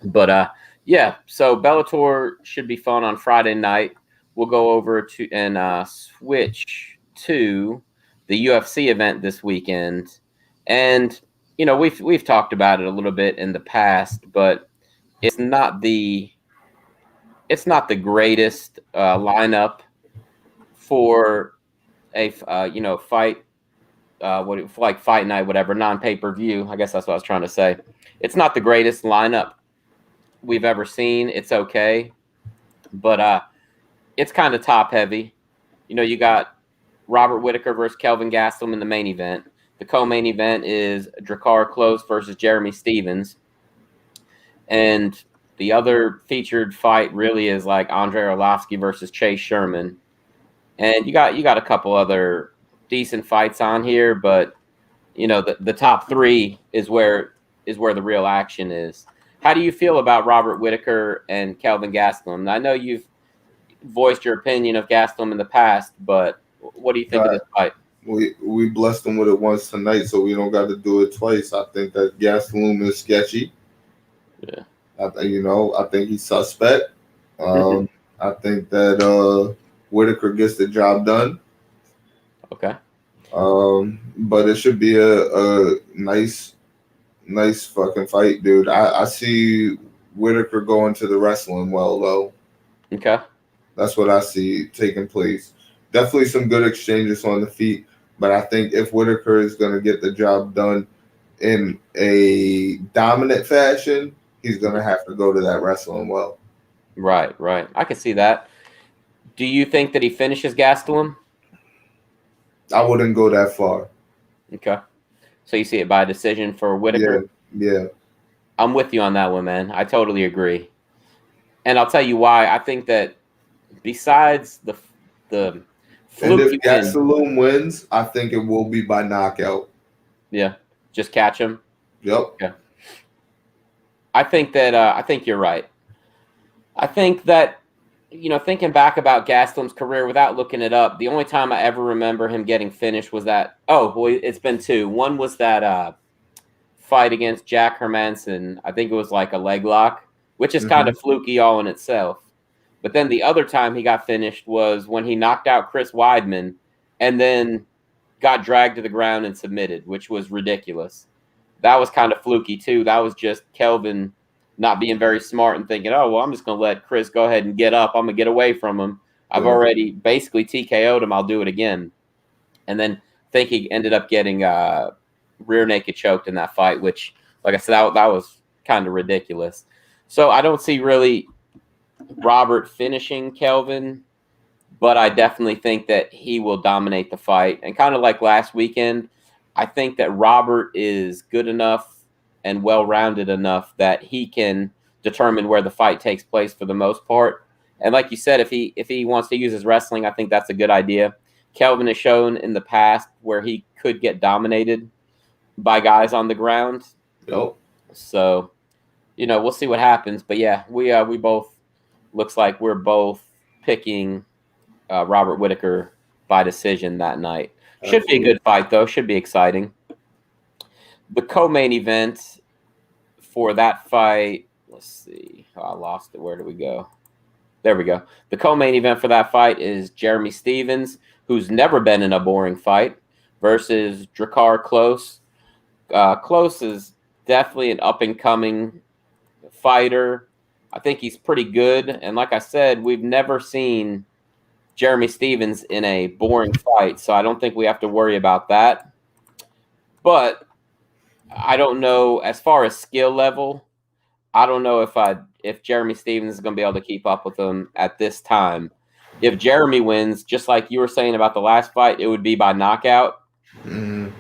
But yeah, so Bellator should be fun on Friday night. We'll go over to and switch to the UFC event this weekend. And you know, we've talked about it a little bit in the past, but it's not the greatest lineup for a you know, fight like fight night, whatever, non-pay-per-view. I guess that's what I was trying to say. It's not the greatest lineup we've ever seen. It's okay, but it's kind of top heavy. You know, you got Robert Whittaker versus Kelvin Gastelum in the main event. The co-main event is Drakkar Klose versus Jeremy Stephens. And the other featured fight really is like Andrei Arlovsky versus Chase Sherman. And you got a couple other decent fights on here, but you know, the top 3 is where the real action is. How do you feel about Robert Whittaker and Kelvin Gastelum? I know you've voiced your opinion of Gastelum in the past, but what do you think of this fight? We blessed him with it once tonight, so we don't got to do it twice. I think that Gastelum is sketchy. Yeah. I think he's suspect. I think that Whittaker gets the job done. Okay. But it should be a nice fucking fight, dude. I see Whittaker going to the wrestling well, though. Okay. That's what I see taking place. Definitely some good exchanges on the feet, but I think if Whittaker is going to get the job done in a dominant fashion, he's going to have to go to that wrestling well. Right. I can see that. Do you think that he finishes Gastelum? I wouldn't go that far. Okay. So you see it by decision for Whittaker? Yeah. I'm with you on that one, man. I totally agree. And I'll tell you why. I think that besides the and if Gastelum wins, I think it will be by knockout. Yeah. Just catch him. Yep. Okay. I think you're right. I think that, you know, thinking back about Gastelum's career without looking it up, the only time I ever remember him getting finished was that. Oh, boy, it's been 2. One was that fight against Jack Hermanson. I think it was like a leg lock, which is kind of fluky all in itself. But then the other time he got finished was when he knocked out Chris Weidman and then got dragged to the ground and submitted, which was ridiculous. That was kind of fluky too. That was just Kelvin not being very smart and thinking, oh, well, I'm just going to let Chris go ahead and get up. I'm going to get away from him. I've already basically TKO'd him. I'll do it again. And then I think he ended up getting rear naked choked in that fight, which, like I said, that was kind of ridiculous. So I don't see really Robert finishing Kelvin, but I definitely think that he will dominate the fight. And kind of like last weekend, I think that Robert is good enough and well-rounded enough that he can determine where the fight takes place for the most part. And like you said, if he wants to use his wrestling, I think that's a good idea. Kelvin has shown in the past where he could get dominated by guys on the ground. Yep. So, you know, we'll see what happens. But yeah, we both looks like we're both picking Robert Whittaker by decision that night. Should be a good fight, though. Should be exciting. The co-main event for that fight, let's see. Oh, I lost it. Where do we go? There we go. The co-main event for that fight is Jeremy Stephens, who's never been in a boring fight, versus Drakkar Klose. Klose is definitely an up-and-coming fighter. I think he's pretty good. And like I said, we've never seen Jeremy Stephens in a boring fight, so I don't think we have to worry about that. But I don't know, as far as skill level, I don't know if Jeremy Stephens is going to be able to keep up with him at this time. If Jeremy wins, just like you were saying about the last fight, it would be by knockout. Mhm.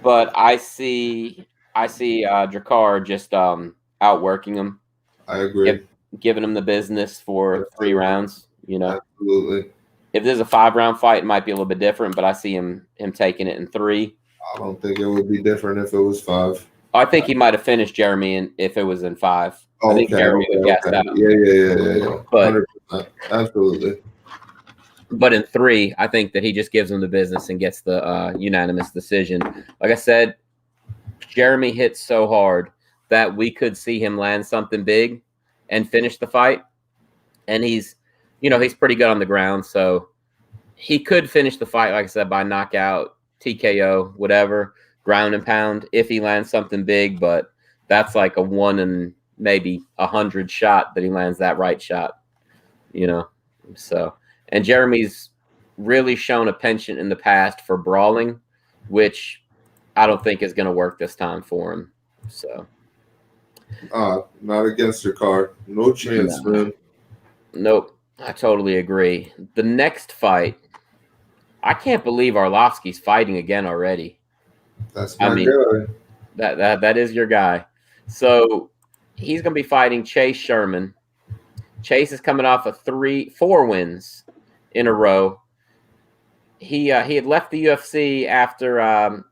But I see Drakkar just outworking him. I agree. Giving him the business for 3 rounds. You know, Absolutely. if there's a 5-round fight, it might be a little bit different. But I see him taking it in 3. I don't think it would be different if it was 5. I think he might have finished Jeremy if it was in 5. Oh, I think Jeremy would guess out. Yeah. But 100%. Absolutely. But in 3, I think that he just gives him the business and gets the unanimous decision. Like I said, Jeremy hits so hard that we could see him land something big and finish the fight. And he's pretty good on the ground, so he could finish the fight, like I said, by knockout, TKO, whatever, ground and pound, if he lands something big. But that's like a 1 in maybe 100 shot that he lands that right shot, So, and Jeremy's really shown a penchant in the past for brawling, which I don't think is going to work this time for him. So, not against your card. No chance, man. Nope. I totally agree. The next fight, I can't believe Arlovsky's fighting again already. That's my guy. That is your guy. So he's going to be fighting Chase Sherman. Chase is coming off of 4 wins in a row. He had left the UFC after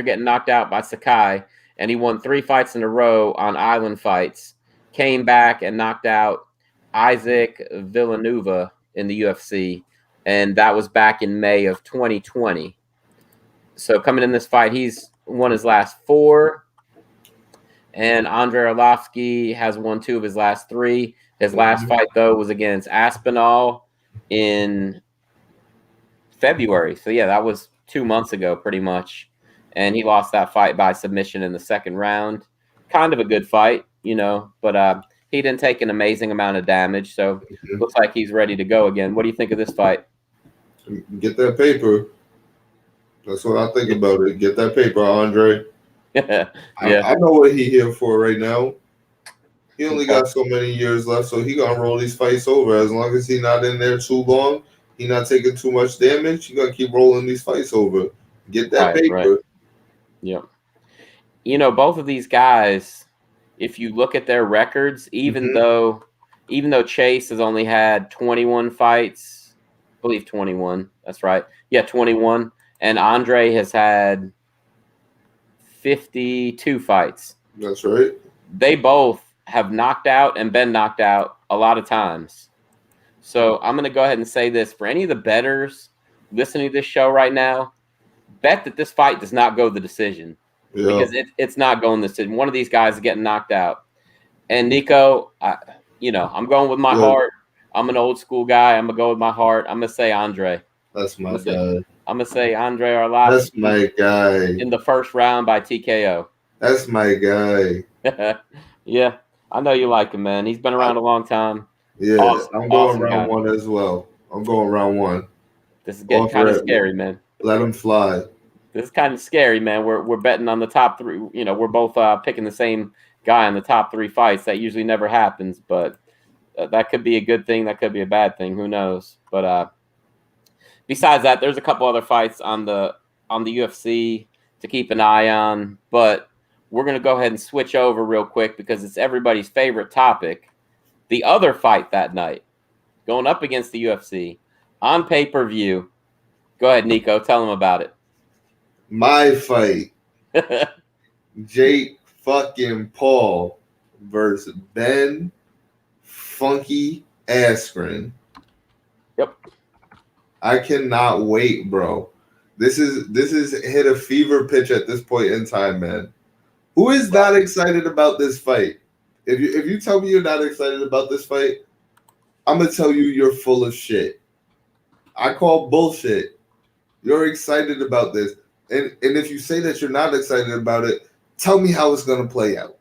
getting knocked out by Sakai, and he won 3 fights in a row on island fights. Came back and knocked out Isaac Villanueva in the UFC, and that was back in May of 2020. So coming in this fight, he's won his last 4, and Andrei Arlovsky has won 2 of his last 3. His last fight, though, was against Aspinall in February. So, yeah, that was 2 months ago pretty much, and he lost that fight by submission in the 2nd round. Kind of a good fight, but he didn't take an amazing amount of damage, so looks like he's ready to go again. What do you think of this fight? Get that paper. That's what I think about it. Get that paper, Andre. Yeah. I know what he here for right now. He only got so many years left, so he gonna roll these fights over. As long as he not in there too long, he not taking too much damage, he gonna keep rolling these fights over. Get that paper. Right. Yeah. Both of these guys, if you look at their records, even though Chase has only had 21 fights, I believe 21. That's right. Yeah, 21. And Andre has had 52 fights. That's right. They both have knocked out and been knocked out a lot of times. So I'm going to go ahead and say this. For any of the bettors listening to this show right now, bet that this fight does not go the decision. Yeah. Because it's not going the decision. One of these guys is getting knocked out. And Nico, I'm going with my heart. I'm an old school guy. I'm going to go with my heart. I'm going to say Andre. That's my guy. I'm going to say Andre Arlovsky. That's my guy. In the 1st round by TKO. That's my guy. Yeah, I know you like him, man. He's been around a long time. Yeah, I'm going round 1 as well. I'm going round 1. This is getting kind of scary, man. Let him fly. This is kind of scary, man. We're betting on the top 3. We're both picking the same guy in the top 3 fights. That usually never happens, but that could be a good thing. That could be a bad thing. Who knows? But besides that, there's a couple other fights on the UFC to keep an eye on. But we're going to go ahead and switch over real quick because it's everybody's favorite topic. The other fight that night, going up against the UFC on pay-per-view. Go ahead, Nico. Tell them about it. My fight. Jake fucking Paul versus Ben Funky Askren. Yep. I cannot wait, bro. This is hit a fever pitch at this point in time, man. Who is not excited about this fight? If you tell me you're not excited about this fight, I'm gonna tell you you're full of shit. I call bullshit. You're excited about this. And if you say that you're not excited about it, tell me how it's gonna play out.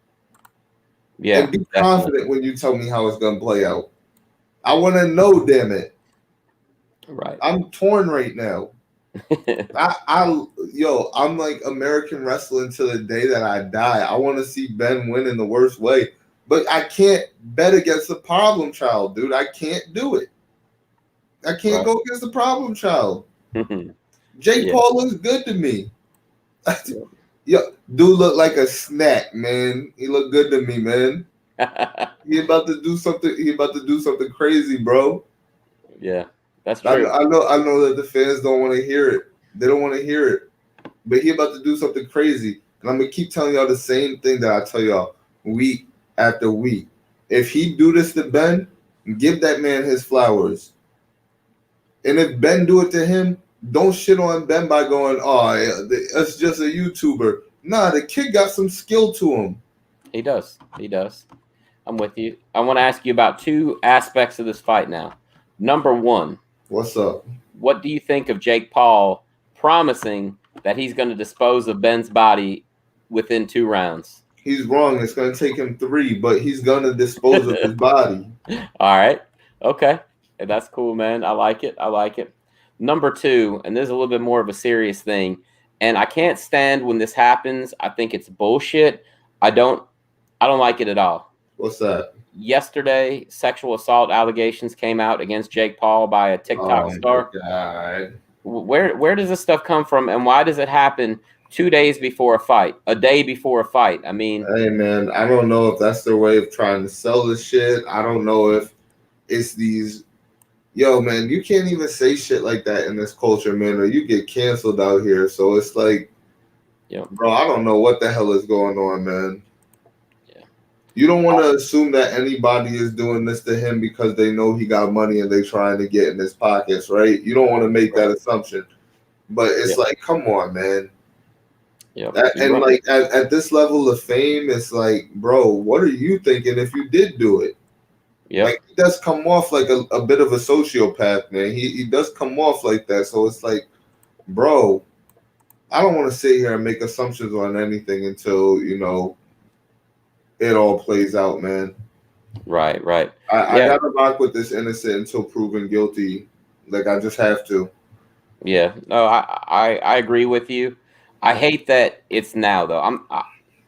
Yeah. And be confident when you tell me how it's gonna play out. I want to know, damn it. Right. I'm torn right now. I'm like American wrestling to the day that I die. I want to see Ben win in the worst way, but I can't bet against the problem child, dude. I can't do it. I can't go against the problem child. Jake Paul looks good to me. Yo, dude look like a snack, man. He look good to me, man. He about to do something. He about to do something crazy, bro. Yeah, that's true. I know that the fans don't want to hear it. They don't want to hear it. But he about to do something crazy. And I'm gonna keep telling y'all the same thing that I tell y'all week after week. If he do this to Ben, give that man his flowers. And if Ben do it to him, don't shit on Ben by going, "Oh, it's just a YouTuber." Nah, the kid got some skill to him. He does. He does. I'm with you. I want to ask you about two aspects of this fight now. Number one. What's up? What do you think of Jake Paul promising that he's going to dispose of Ben's body within 2 rounds? He's wrong. It's going to take him 3, but he's going to dispose of his body. All right. Okay. That's cool, man. I like it. I like it. Number 2, and this is a little bit more of a serious thing, and I can't stand when this happens. I think it's bullshit. I don't like it at all. What's that? Yesterday, sexual assault allegations came out against Jake Paul by a TikTok star. God. Where does this stuff come from, and why does it happen 2 days before a fight, a day before a fight? I mean, hey man, I don't know if that's their way of trying to sell this shit. I don't know if it's these. Yo, man, you can't even say shit like that in this culture, man, or you get canceled out here. So it's like, bro, I don't know what the hell is going on, man. You don't want to assume that anybody is doing this to him because they know he got money and they trying to get in his pockets, right? You don't want to make that assumption. But it's like, come on, man. And like at this level of fame, it's like, bro, what are you thinking if you did do it? Like, he does come off like a bit of a sociopath, man. He does come off like that. So it's like, bro, I don't want to sit here and make assumptions on anything until, it all plays out, man. Right. I gotta rock with this innocent until proven guilty. Like, I just have to. Yeah. No, I agree with you. I hate that it's now though.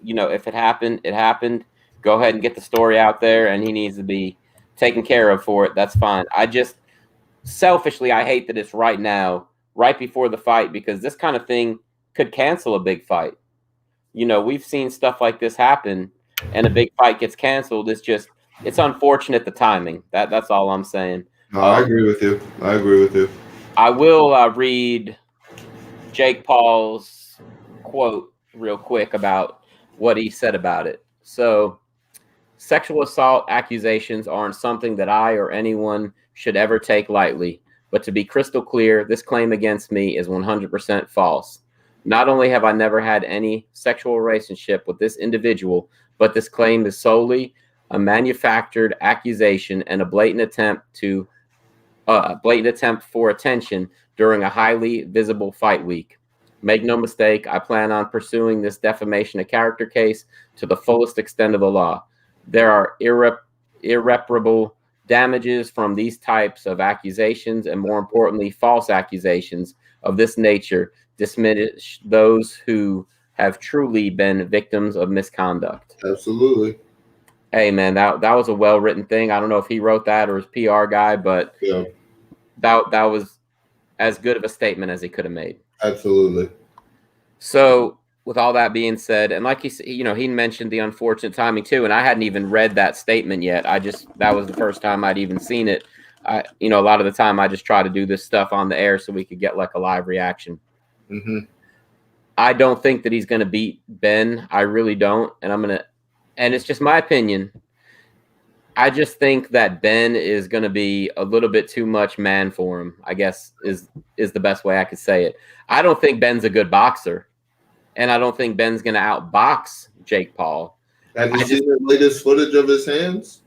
If it happened, it happened. Go ahead and get the story out there, and he needs to be taken care of for it. That's fine. I just selfishly, I hate that it's right now, right before the fight, because this kind of thing could cancel a big fight. We've seen stuff like this happen, and a big fight gets canceled. It's unfortunate, the timing. That's all I'm saying. No, I agree with you. I will read Jake Paul's quote real quick about what he said about it. So, sexual assault accusations aren't something that I or anyone should ever take lightly. But to be crystal clear, this claim against me is 100% false. Not only have I never had any sexual relationship with this individual, but this claim is solely a manufactured accusation and a blatant attempt for attention during a highly visible fight week. Make no mistake, I plan on pursuing this defamation of character case to the fullest extent of the law. There are irreparable damages from these types of accusations, and more importantly, false accusations of this nature diminish those who have truly been victims of misconduct. Absolutely. Hey, man, that was a well-written thing. I don't know if he wrote that or his PR guy, but that was as good of a statement as he could have made. Absolutely. So, with all that being said, and like he said, he mentioned the unfortunate timing too, and I hadn't even read that statement yet. That was the first time I'd even seen it. A lot of the time I just try to do this stuff on the air so we could get like a live reaction. Mm-hmm. I don't think that he's going to beat Ben. I really don't. And it's just my opinion. I just think that Ben is going to be a little bit too much man for him, I guess is the best way I could say it. I don't think Ben's a good boxer. And I don't think Ben's going to outbox Jake Paul. Have you seen the latest footage of his hands?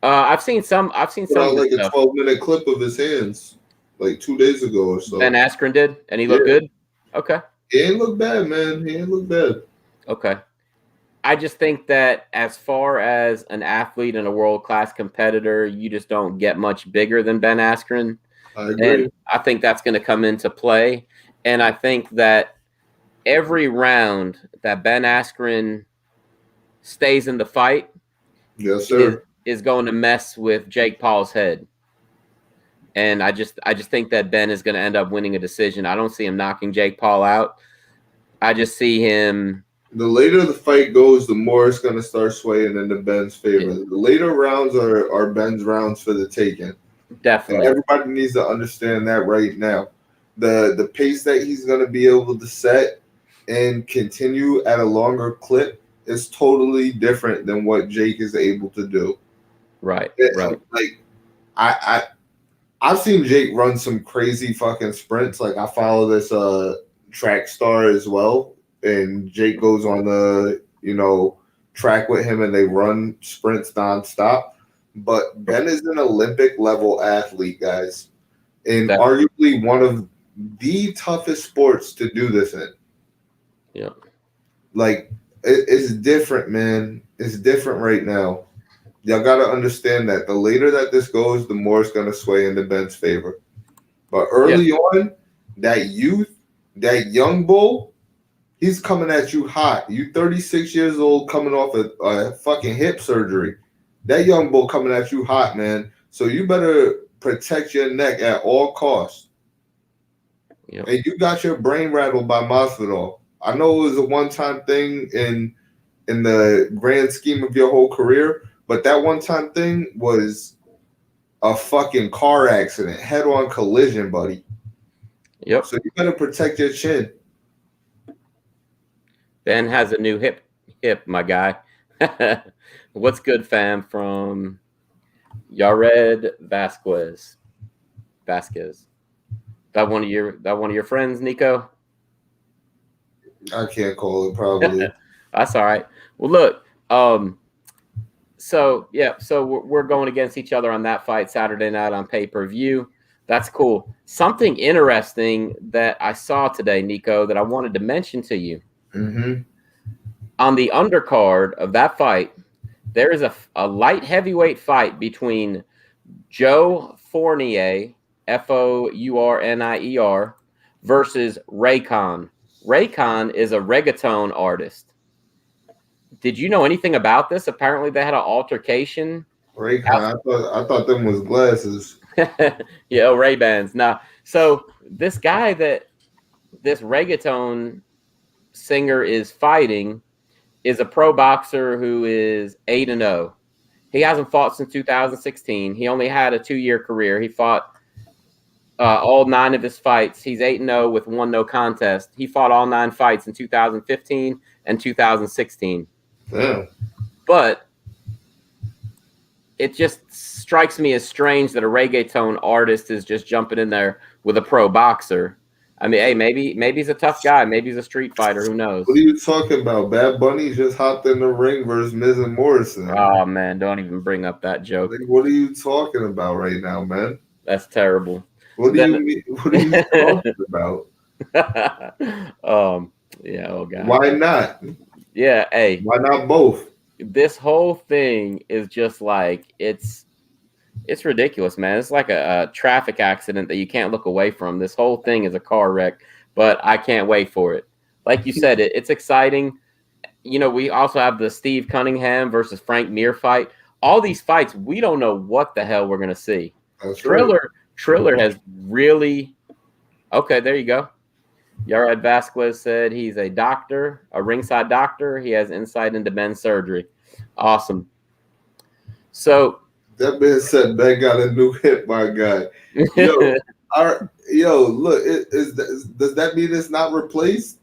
I've seen some. Like a 12-minute clip of his hands, like 2 days ago or so. Ben Askren did, and he looked good. Okay. He ain't look bad, man. He ain't look bad. Okay. I just think that as far as an athlete and a world-class competitor, you just don't get much bigger than Ben Askren. I agree. And I think that's going to come into play. And I think that every round that Ben Askren stays in the fight Yes, sir. is going to mess with Jake Paul's head. And I just think that Ben is going to end up winning a decision. I don't see him knocking Jake Paul out. I just see him. The later the fight goes, the more it's going to start swaying into Ben's favor. The later rounds are Ben's rounds for the taking. Definitely. And everybody needs to understand that right now. The pace that he's going to be able to set and continue at a longer clip is totally different than what Jake is able to do. Right. Like I've seen Jake run some crazy fucking sprints. Like I follow this track star as well, and Jake goes on the track with him, and they run sprints nonstop. But Ben is an Olympic level athlete, guys, and arguably one of the toughest sports to do this in. Yeah, like it's different, man. It's different right now. Y'all got to understand that the later that this goes, the more it's going to sway into Ben's favor. But early on, that young bull, he's coming at you hot. You 36 years old coming off a fucking hip surgery. That young bull coming at you hot, man. So you better protect your neck at all costs. Yep. And you got your brain rattled by Masvidal. I know it was a one-time thing in the grand scheme of your whole career, but that one-time thing was a fucking car accident, head-on collision, buddy. Yep. So you better protect your chin. Ben has a new hip, my guy. What's good, fam? From Yared Vasquez. That one of your friends, Nico? I can't call it, probably. That's all right. Well, look, so we're going against each other on that fight Saturday night on pay-per-view. That's cool. Something interesting that I saw today, Nico, that I wanted to mention to you. Mm-hmm. On the undercard of that fight, there is a light heavyweight fight between Joe Fournier, Fournier, versus Raycon. Raycon is a reggaeton artist. Did you know anything about this? Apparently, they had an altercation. Raycon, I thought them was glasses. Yeah, Ray-Bans. Now, so this guy that this reggaeton singer is fighting is a pro boxer who is 8-0. He hasn't fought since 2016. He only had a 2-year career. He fought all 9 of his fights. He's 8-0 with 1 no contest. He fought all 9 fights in 2015 and 2016. Damn. But it just strikes me as strange that a reggaeton artist is just jumping in there with a pro boxer. I mean, hey, maybe he's a tough guy. Maybe he's a street fighter. Who knows? What are you talking about? Bad Bunny just hopped in the ring versus Miz and Morrison. Oh, man, don't even bring up that joke. Like, what are you talking about right now, man? That's terrible. What do you mean? What are you talking about? Yeah, oh God. Why not? Yeah, hey. Why not both? This whole thing is just like it's ridiculous, man. It's like a traffic accident that you can't look away from. This whole thing is a car wreck, but I can't wait for it. Like you said, it's exciting. You know, we also have the Steve Cunningham versus Frank Mir fight. All these fights, we don't know what the hell we're gonna see. That's Triller has really okay. There you go. Yared Vasquez said he's a doctor, a ringside doctor. He has insight into Ben's surgery. Awesome. So that man said Ben got a new hip, my guy. Look, does that mean it's not replaced?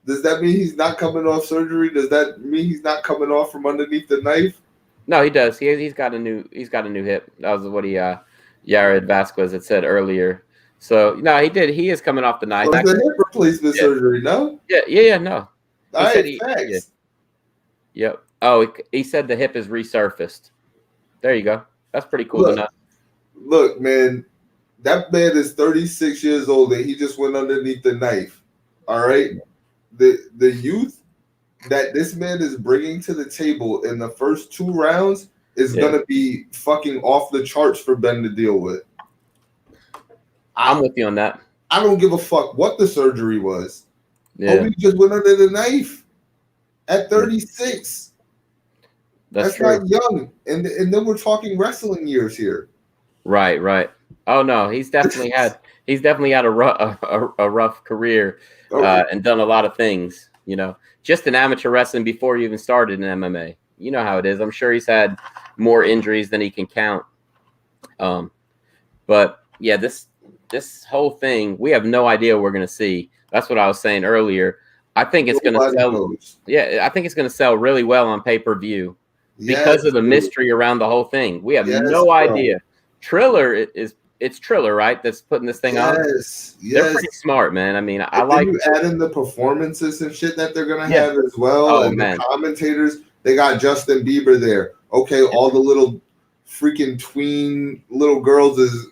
Does that mean he's not coming off surgery? Does that mean he's not coming off from underneath the knife? No, he does. He's got a new hip. That was what Yared Vasquez had said earlier. So no, he did. He is coming off the knife. Was the hip replacement surgery? No. Yeah. No. All right, facts. Yep. Oh, he said the hip is resurfaced. There you go. That's pretty cool. Look, man, that man is 36 years old and he just went underneath the knife. All right. The youth that this man is bringing to the table in the first 2 rounds is going to be fucking off the charts for Ben to deal with. I'm with you on that. I don't give a fuck what the surgery was. Yeah. Kobe just went under the knife at 36. That's true. not young. And then we're talking wrestling years here. Right. Oh no, he's definitely had a rough career and done a lot of things. You know, just in amateur wrestling before he even started in MMA. You know how it is. I'm sure he's had more injuries than he can count. But yeah, this whole thing, we have no idea what we're gonna see. That's what I was saying earlier. I think it's gonna sell. Yeah, I think it's gonna sell really well on pay-per-view because of the mystery around the whole thing. We have no idea. Triller it's Triller, right? That's putting this thing on. Yes. They're pretty smart, man. I mean, I like you add in the performances and shit that they're gonna have as well, and the commentators. They got Justin Bieber there. Okay, all the little freaking tween little girls is,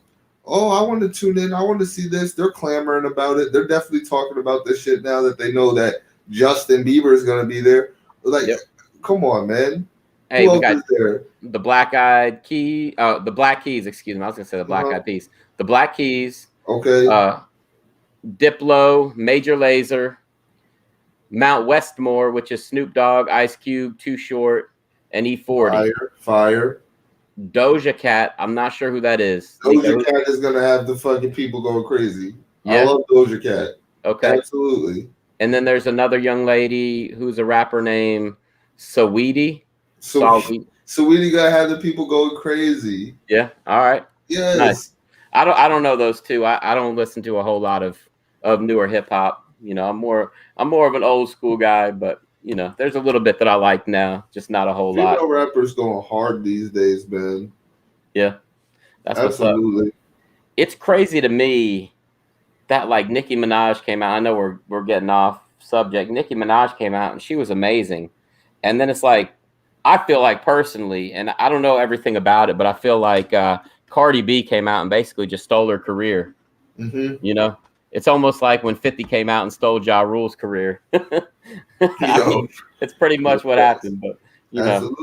oh, I want to tune in. I want to see this. They're clamoring about it. They're definitely talking about this shit now that they know that Justin Bieber is gonna be there. Like, come on, man. Hey, we got the Black Keys, excuse me. I was gonna say the Black Eyed Peas. The Black Keys. Okay. Diplo, Major Lazer, Mount Westmore, which is Snoop Dogg, Ice Cube, Too Short, and E40. Fire. Doja Cat. I'm not sure who that is. Doja Cat is gonna have the fucking people going crazy. Yeah. I love Doja Cat. Okay. Absolutely. And then there's another young lady who's a rapper named Saweetie. Saweetie gotta have the people going crazy. Yeah. All right. Yes. Nice. I don't know those two. I don't listen to a whole lot of newer hip hop. You know, I'm more of an old school guy, but you know, there's a little bit that I like now, just not a whole lot. Rappers going hard these days, man. Yeah. That's absolutely. What's up. It's crazy to me that like Nicki Minaj came out. I know we're getting off subject. Nicki Minaj came out and she was amazing. And then it's like, I feel like personally, and I don't know everything about it, but I feel like Cardi B came out and basically just stole her career. Mm-hmm. You know, it's almost like when 50 came out and stole Ja Rule's career. I mean, it's pretty much what happened, but you know.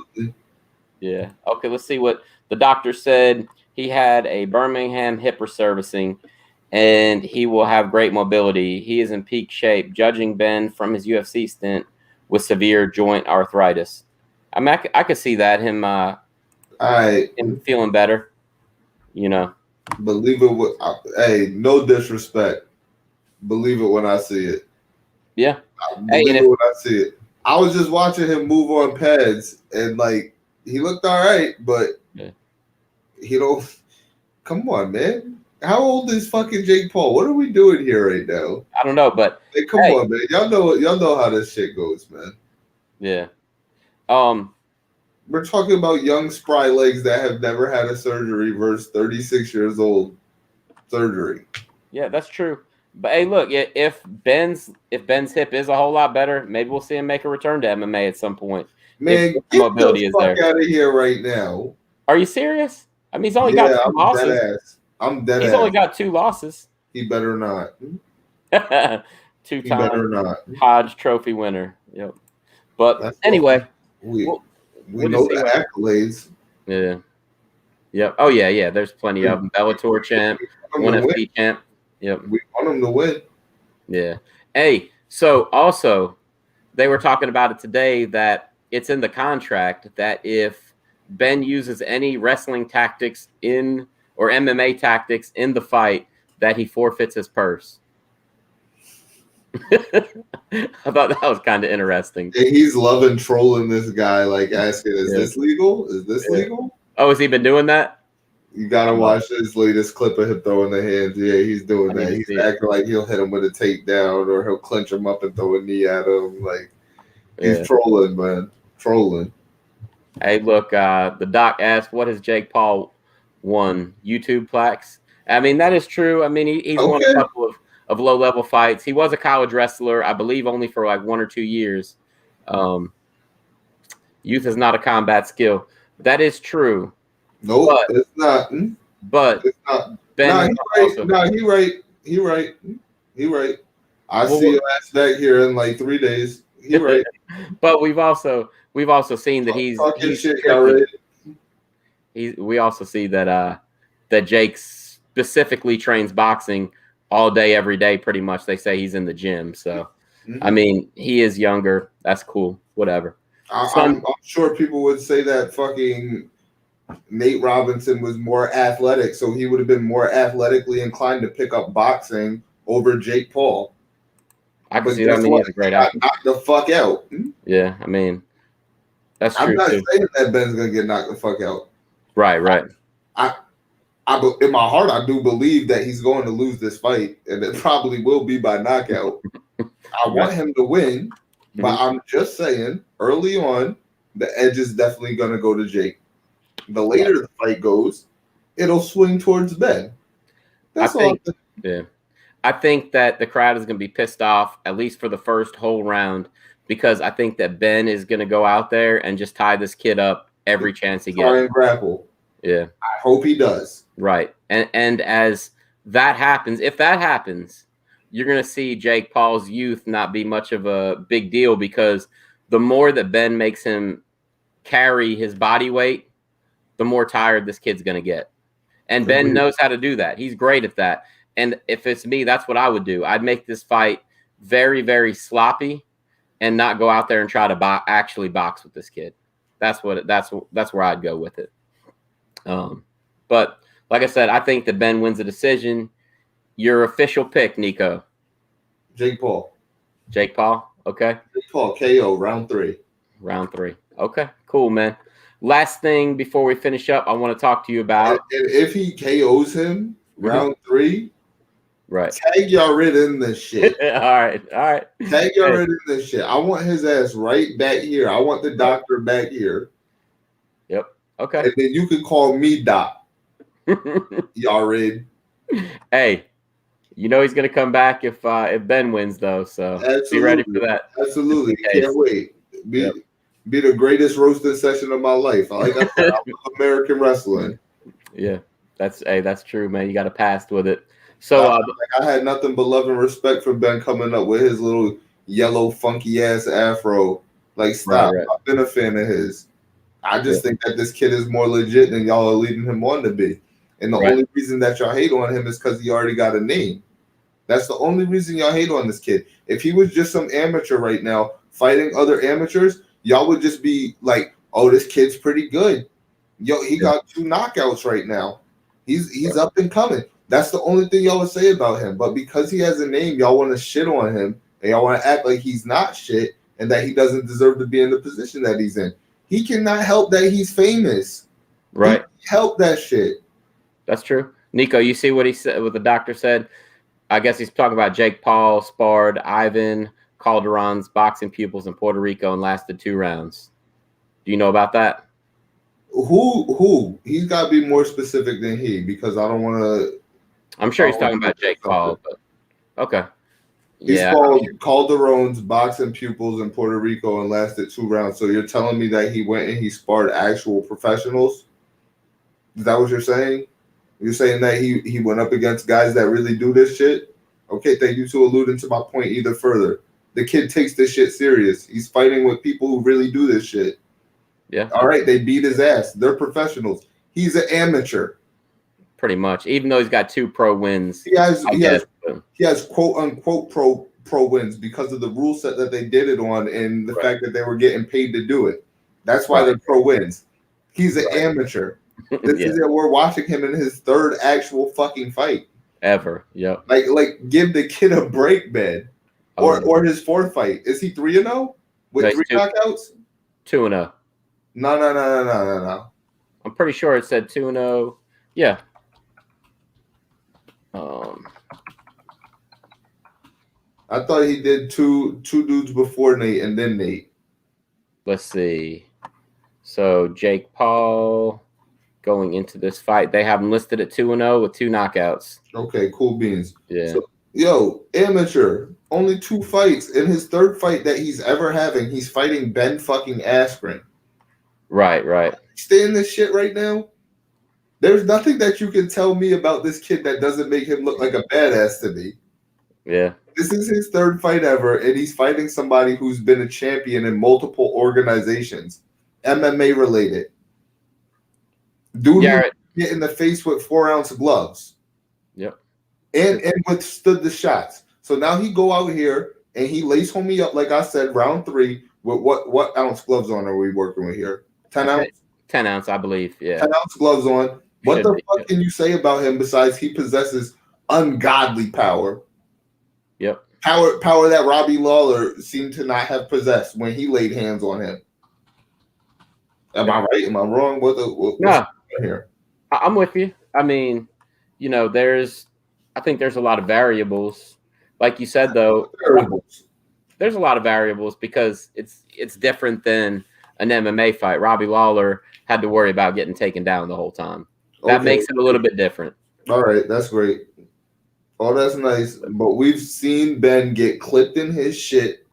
Yeah. Okay, let's see what the doctor said. He had a Birmingham hip resurfacing, and he will have great mobility. He is in peak shape, judging Ben from his UFC stint with severe joint arthritis. I mean, I could see that him feeling better. You know, believe it. Hey, no disrespect. Believe it when I see it. Yeah, believe it when I see it. I was just watching him move on pads, and like he looked all right, but he don't. Come on, man. How old is fucking Jake Paul? What are we doing here right now? I don't know, but hey, come on, man. Y'all know how this shit goes, man. Yeah. We're talking about young spry legs that have never had a surgery versus 36 years old surgery. Yeah, that's true. But hey, look, if Ben's hip is a whole lot better, maybe we'll see him make a return to MMA at some point. Man, get mobility the fuck out of here right now. Are you serious? I mean, he's only got 2 losses. I'm dead ass. He's only got 2 losses. He better not. 2-time Hodge Trophy winner. Yep. But anyway, we know the accolades. Yeah. Yep. Oh yeah. There's plenty of them. Bellator champ, ONE FC champ. Yep. We want him to win. Yeah. Hey, so also they were talking about it today that it's in the contract that if Ben uses any wrestling tactics or MMA tactics in the fight, that he forfeits his purse. I thought that was kind of interesting. Yeah, he's loving trolling this guy, like asking, "Is this legal? Is this legal?" Oh, has he been doing that? You gotta watch this latest clip of him throwing the hands. Yeah, he's doing that. He's acting like he'll hit him with a takedown or he'll clinch him up and throw a knee at him. Like he's trolling, man, trolling. Hey, look, the doc asked, "What has Jake Paul won? YouTube plaques?" I mean, that is true. I mean, he's won a couple of low-level fights. He was a college wrestler, I believe, only for like 1 or 2 years. Youth is not a combat skill. That is true. No, it's not. But it's not. Ben he right. I see your ass back here in like 3 days. You're right. But we've also seen that he's shit, we also see that that Jake specifically trains boxing all day, every day, pretty much. They say he's in the gym. So I mean, he is younger. That's cool. Whatever. I'm sure people would say that fucking Nate Robinson was more athletic, so he would have been more athletically inclined to pick up boxing over Jake Paul. I can see that. I mean, he's a great athlete. Knocked the fuck out. Yeah, I mean, that's true. I'm not too. saying that Ben's gonna get knocked the fuck out. Right. I in my heart, I do believe that he's going to lose this fight, and it probably will be by knockout. I want him to win, but I'm just saying, early on, the edge is definitely going to go to Jake. The later the fight goes, it'll swing towards Ben. That's all. Yeah. I think that the crowd is going to be pissed off, at least for the first whole round, because I think that Ben is going to go out there and just tie this kid up every chance he gets. Try and grapple. Yeah. I hope he does. Right. And as that happens, if that happens, you're going to see Jake Paul's youth not be much of a big deal, because the more that Ben makes him carry his body weight, the more tired this kid's going to get. And Ben knows how to do that. He's great at that. And if it's me, that's what I would do. I'd make this fight very, very sloppy and not go out there and try to actually box with this kid. That's where I'd go with it. But like I said, I think that Ben wins the decision. Your official pick, Nico? Jake Paul. Jake Paul. Okay. Jake Paul KO round 3. Round 3. Okay. Cool, man. Last thing before we finish up, I want to talk to you about. And if he KOs him round 3, right? Tag Yared in this shit. All right. Tag Yared in this shit. I want his ass right back here. I want the doctor back here. Yep. Okay. And then you can call me Doc. Yared. Hey, you know he's gonna come back if Ben wins though. So Absolutely. Be ready for that. Absolutely. Can't wait. Be the greatest roasting session of my life. Like I said, I'm American wrestling. Yeah, that's true, man. You got to pass with it. So I had nothing but love and respect for Ben coming up with his little yellow funky ass afro. Like, stop. Right. I've been a fan of his. I just think that this kid is more legit than y'all are leading him on to be. And the only reason that y'all hate on him is because he already got a name. That's the only reason y'all hate on this kid. If he was just some amateur right now fighting other amateurs, y'all would just be like, oh, this kid's pretty good. Yo, he got 2 knockouts right now. He's up and coming. That's the only thing y'all would say about him. But because he has a name, y'all want to shit on him, and y'all want to act like he's not shit and that he doesn't deserve to be in the position that he's in. He cannot help that he's famous. Right. Help that shit. That's true. Nico, you see what he said, what the doctor said? I guess he's talking about Jake Paul sparred Ivan Calderon's boxing pupils in Puerto Rico and lasted 2 rounds. Do you know about that? Who? He's got to be more specific than he, because I don't want to. I'm sure he's talking about Jake Paul. But okay. He's called Calderon's boxing pupils in Puerto Rico and lasted 2 rounds. So you're telling me that he went and he sparred actual professionals? Is that what you're saying? You're saying that he went up against guys that really do this shit? Okay, thank you to alluding to my point either further. The kid takes this shit serious. He's fighting with people who really do this shit. Yeah. All right, they beat his ass. They're professionals. He's an amateur. Pretty much. Even though he's got 2 pro wins. He has quote unquote pro wins because of the rule set that they did it on and the fact that they were getting paid to do it. That's why they're pro wins. He's an amateur. This is it. We're watching him in his 3rd actual fucking fight ever. Yep. Like give the kid a break, man. Or his 4th fight. Is he 3-0 with 3 knockouts? 2-0. No. I'm pretty sure it said 2-0. Yeah. I thought he did two dudes before Nate and then Nate. Let's see. So Jake Paul going into this fight, they have him listed at 2-0 with 2 knockouts. Okay, cool beans. Yeah. So, yo, amateur, only 2 fights. In his 3rd fight that he's ever having, he's fighting Ben fucking Askren. Right. Stay in this shit right now. There's nothing that you can tell me about this kid that doesn't make him look like a badass to me. Yeah. This is his third fight ever, and he's fighting somebody who's been a champion in multiple organizations, MMA related. Dude, Yeah. get in the face with 4-ounce gloves. Yep. And withstood the shots. So now he go out here and he lace homie up, like I said, round 3 with what ounce gloves on are we working with here? 10 ounce? 10 ounce, I believe. Yeah. 10 ounce gloves on. What the fuck can you say about him besides he possesses ungodly power? Yep. Power that Robbie Lawler seemed to not have possessed when he laid hands on him. Am I right? Am I wrong? No. Here? I'm with you. I mean, you know, I think there's a lot of variables. Like you said, though, there's a lot of variables because it's different than an MMA fight. Robbie Lawler had to worry about getting taken down the whole time. That makes it a little bit different. All right, that's great. Oh, that's nice. But we've seen Ben get clipped in his shit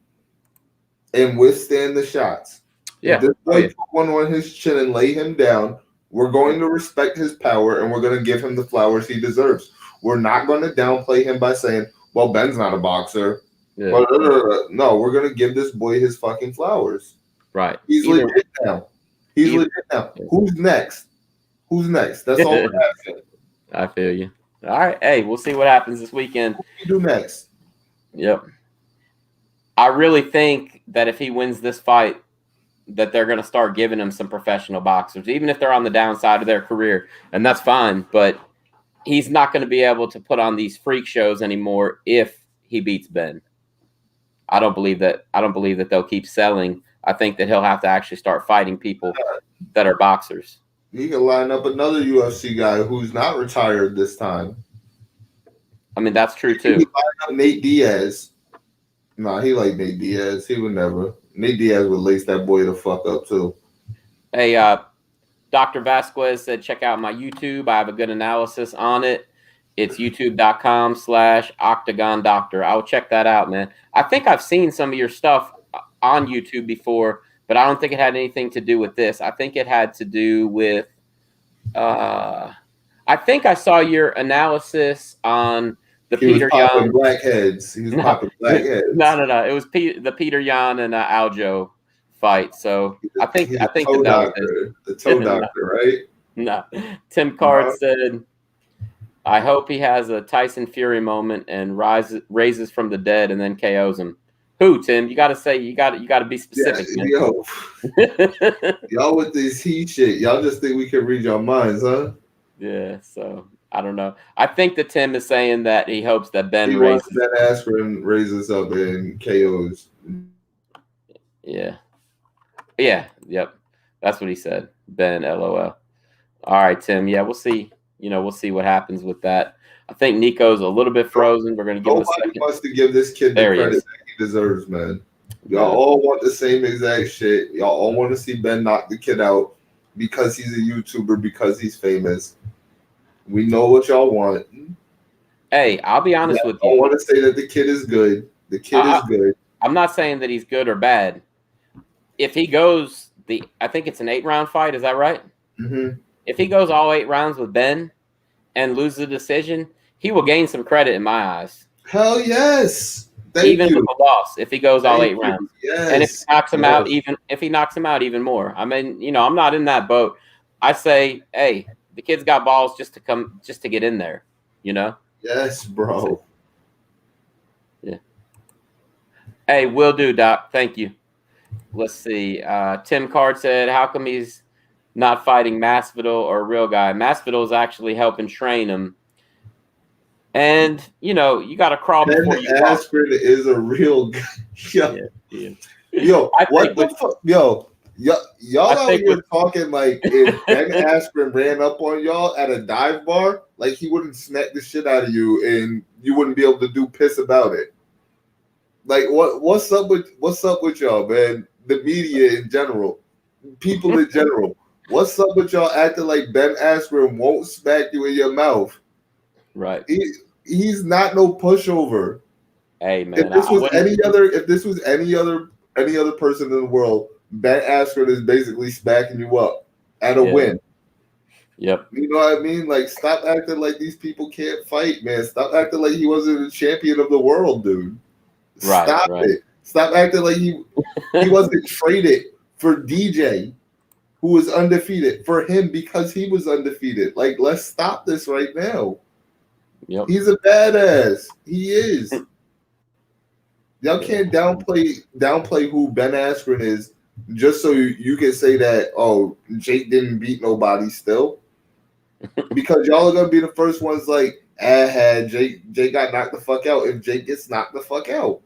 and withstand the shots. Yeah. If this boy put one on his chin and lay him down, we're going to respect his power and we're going to give him the flowers he deserves. We're not going to downplay him by saying, well, Ben's not a boxer. Yeah. No, we're going to give this boy his fucking flowers. Right. He's legit now. Legit now. Who's next? Who's next? That's all we're asking. I feel you. All right. Hey, we'll see what happens this weekend. What do you do next? Yep. I really think that if he wins this fight, that they're going to start giving him some professional boxers, even if they're on the downside of their career. And that's fine. But he's not going to be able to put on these freak shows anymore if he beats Ben. I don't believe that they'll keep selling. I think that he'll have to actually start fighting people that are boxers. You can line up another UFC guy who's not retired this time. I mean, that's true too. He line up Nate Diaz. Nah, he like Nate Diaz. He would never. Nate Diaz would lace that boy the fuck up too. Hey, Dr. Vasquez said, check out my YouTube. I have a good analysis on it. It's youtube.com/Octagon Doctor. I'll check that out, man. I think I've seen some of your stuff on YouTube before, but I don't think it had anything to do with this. I think it had to do with I think I saw your analysis on the Peter Yan blackheads. He was popping blackheads. No. It was the Peter Yan and Aljo fight. So I think the toe doctor, right? No. Tim Card said, I hope he has a Tyson Fury moment and raises from the dead and then KOs him. Who, Tim? You got to say, you got to be specific. Yeah, y'all with this heat shit, y'all just think we can read your minds, huh? Yeah, so I don't know. I think that Tim is saying that he hopes that Ben raises. That Askren raises up and KOs. Yeah. Yep. That's what he said. Ben, LOL. All right, Tim. Yeah, we'll see. We'll see what happens with that. I think Nico's a little bit frozen. We're going to give him a second. Nobody wants to give this kid the credit that he deserves, man. Y'all all want the same exact shit. Y'all all want to see Ben knock the kid out because he's a YouTuber, because he's famous. We know what y'all want. Hey, I'll be honest with you. I want to say that the kid is good. The kid is good. I'm not saying that he's good or bad. If he goes I think it's an 8-round fight. Is that right? Mm-hmm. If he goes all 8 rounds with Ben and loses the decision, he will gain some credit in my eyes. Hell yes. Even with a loss, if he goes all 8 rounds. Yes. And if he knocks him out, even more. I mean, I'm not in that boat. I say, hey, the kid's got balls just to get in there, Yes, bro. Yeah. Hey, will do, Doc. Thank you. Let's see. Tim Card said, how come he's not fighting Masvidal or a real guy? Masvidal is actually helping train him. And, you got to crawl before you walk. Askren is a real guy. Yo, what the fuck? Yo, y'all out here talking like if Ben Askren ran up on y'all at a dive bar, like he wouldn't smack the shit out of you and you wouldn't be able to do piss about it. Like what's up with y'all, man? The media in general, people in general. What's up with y'all acting like Ben Askren won't smack you in your mouth? Right. He's not no pushover. Hey man, if this was any other person in the world, Ben Askren is basically smacking you up at a win. Yep. You know what I mean? Like, stop acting like these people can't fight, man. Stop acting like he wasn't a champion of the world, dude. Stop it. Stop acting like he wasn't traded for DJ, who was undefeated, for him because he was undefeated. Like, let's stop this right now. Yep. He's a badass. He is. Y'all can't downplay who Ben Askren is just so you can say that, oh, Jake didn't beat nobody still. Because y'all are gonna be the first ones like, Jake got knocked the fuck out if Jake gets knocked the fuck out.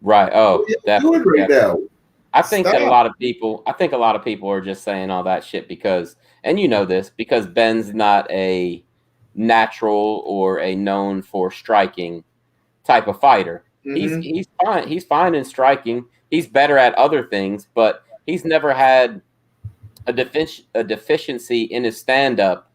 Right. Oh, definitely. Now. I think that a lot of people are just saying all that shit because, and you know this, because Ben's not a natural or a known for striking type of fighter. Mm-hmm. He's fine. He's fine in striking. He's better at other things, but he's never had a deficiency in his stand-up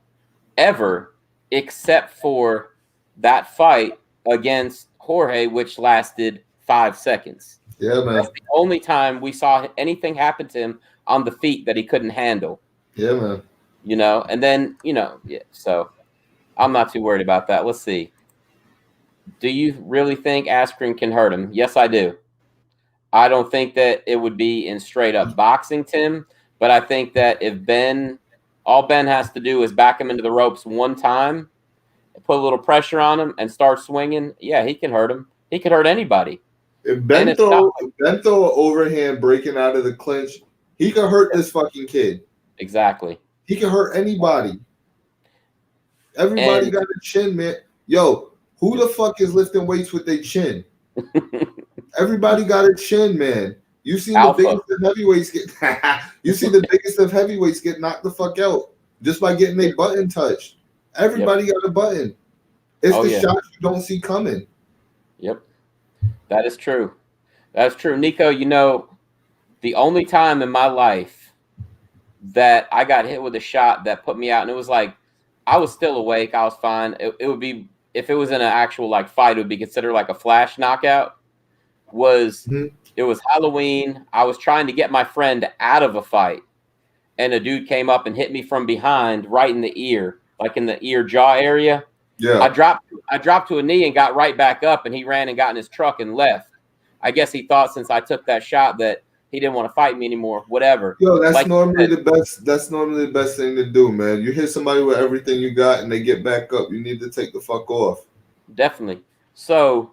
ever, except for that fight against Jorge, which lasted 5 seconds. Yeah, man. That's the only time we saw anything happen to him on the feet that he couldn't handle. Yeah, man. You know, and then, you know, yeah, so I'm not too worried about that. Let's see. Do you really think Askren can hurt him? Yes, I do. I don't think that it would be in straight up boxing, Tim, but I think that if all Ben has to do is back him into the ropes one time, put a little pressure on him and start swinging, yeah, he can hurt him. He can hurt anybody. If Ben throw an overhand breaking out of the clinch, he can hurt this fucking kid. Exactly. He can hurt anybody. Everybody got a chin, man. Yo, who the fuck is lifting weights with their chin? Everybody got a chin, man. You see the biggest of heavyweights get knocked the fuck out just by getting their button touched. Everybody got a button. It's the shots you don't see coming. Yep. That is true. That's true. Nico, you know, the only time in my life that I got hit with a shot that put me out, and it was like, I was still awake. I was fine. It would be, if it was in an actual like fight, it would be considered like a flash knockout. It was Halloween. I was trying to get my friend out of a fight, and a dude came up and hit me from behind, right in the ear, like in the ear jaw area. Yeah. I dropped to a knee and got right back up, and he ran and got in his truck and left. I guess he thought since I took that shot that he didn't want to fight me anymore. Whatever. Yo, that's normally the best. That's normally the best thing to do, man. You hit somebody with everything you got, and they get back up. You need to take the fuck off. Definitely. So,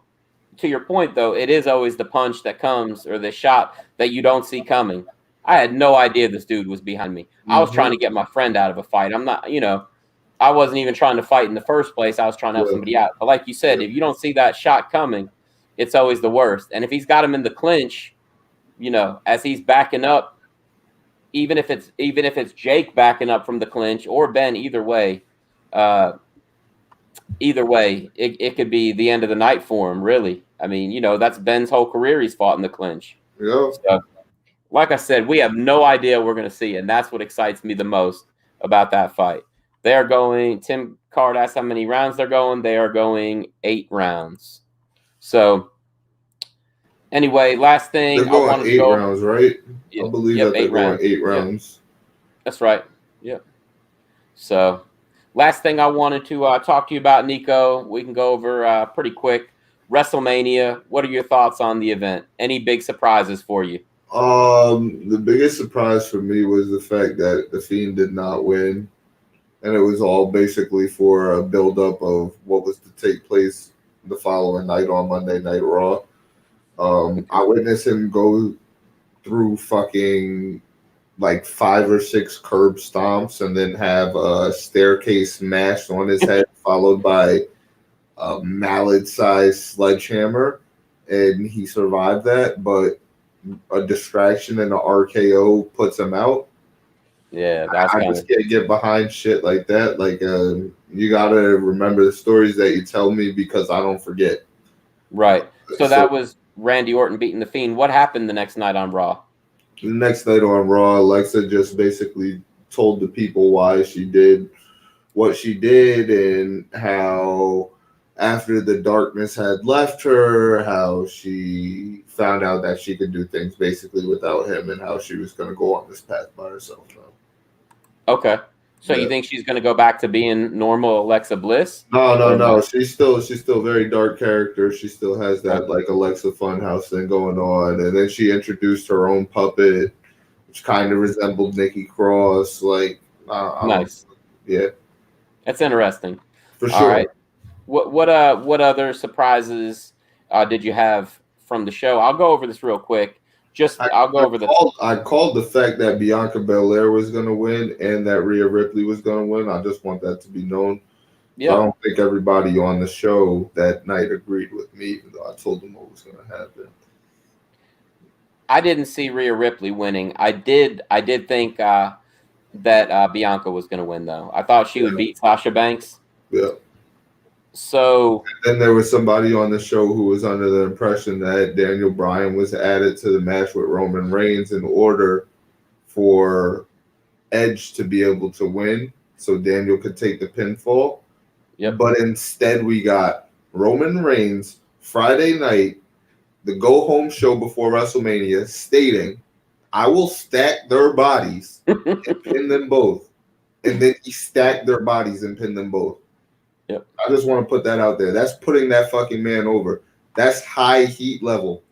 to your point, though, it is always the punch that comes or the shot that you don't see coming. I had no idea this dude was behind me. I was trying to get my friend out of a fight. I'm not, you know, I wasn't even trying to fight in the first place. I was trying to help somebody out. But like you said, if you don't see that shot coming, it's always the worst. And if he's got him in the clinch, you know, as he's backing up, even if it's Jake backing up from the clinch or Ben, either way, it could be the end of the night for him, really. I mean, you know, that's Ben's whole career. He's fought in the clinch. Yeah. So, like I said, we have no idea what we're going to see, and that's what excites me the most about that fight. They are going, Tim Card asked how many rounds they're going. They are going 8 rounds. So, anyway, last thing. They're going 8 rounds, right? I believe that they're going 8 rounds. That's right. Yep. So, last thing I wanted to talk to you about, Nico, we can go over pretty quick. WrestleMania, what are your thoughts on the event? Any big surprises for you? The biggest surprise for me was the fact that The Fiend did not win. And it was all basically for a buildup of what was to take place the following night on Monday Night Raw. I witnessed him go through fucking like 5 or 6 curb stomps and then have a staircase smashed on his head, followed by a mallet-sized sledgehammer. And he survived that, but a distraction and an RKO puts him out. Yeah, that's I just can't get behind shit like that. Like, you gotta remember the stories that you tell me because I don't forget. Right. So that was Randy Orton beating The Fiend. What happened the next night on Raw? The next night on Raw, Alexa just basically told the people why she did what she did and how after the darkness had left her, how she found out that she could do things basically without him and how she was going to go on this path by herself now. Okay. So you think she's going to go back to being normal Alexa Bliss? No. She's still a very dark character. She still has that like Alexa Funhouse thing going on, and then she introduced her own puppet, which kind of resembled Nikki Cross. Like, nice. Yeah, that's interesting. For sure. All right. What other surprises did you have from the show? I'll go over this real quick. I called the fact that Bianca Belair was going to win and that Rhea Ripley was going to win. I just want that to be known. Yeah. I don't think everybody on the show that night agreed with me, even though I told them what was going to happen. I didn't see Rhea Ripley winning. I did think that Bianca was going to win, though. I thought she would beat Sasha Banks. Yeah. So then there was somebody on the show who was under the impression that Daniel Bryan was added to the match with Roman Reigns in order for Edge to be able to win, so Daniel could take the pinfall. Yep. But instead, we got Roman Reigns Friday night, the go-home show before WrestleMania, stating, "I will stack their bodies and pin them both." And then he stacked their bodies and pinned them both. Yep. I just want to put that out there. That's putting that fucking man over. That's high heat level.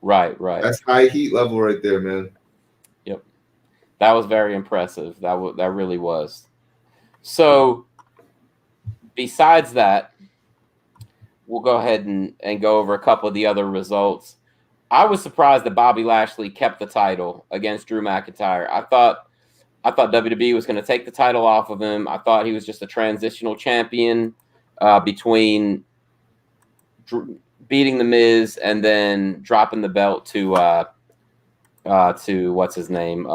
Right. That's high heat level right there, man. Yep. That was very impressive. That really was. So besides that, we'll go ahead and go over a couple of the other results. I was surprised that Bobby Lashley kept the title against Drew McIntyre. I thought WWE was going to take the title off of him. I thought he was just a transitional champion between beating The Miz and then dropping the belt to what's his name? Drew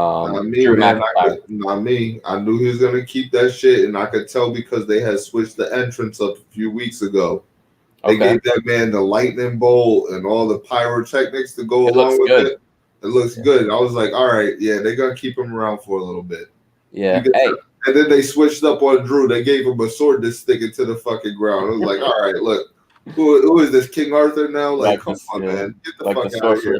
McIntyre. Not me. I knew he was going to keep that shit, and I could tell because they had switched the entrance up a few weeks ago. They gave that man the lightning bolt and all the pyrotechnics to go along with it. It looks good. I was like, all right, yeah, they're going to keep him around for a little bit. Yeah. And then they switched up on Drew. They gave him a sword to stick it to the fucking ground. I was like, all right, look, who is this, King Arthur now? Like come on, man. Get the fuck out of here.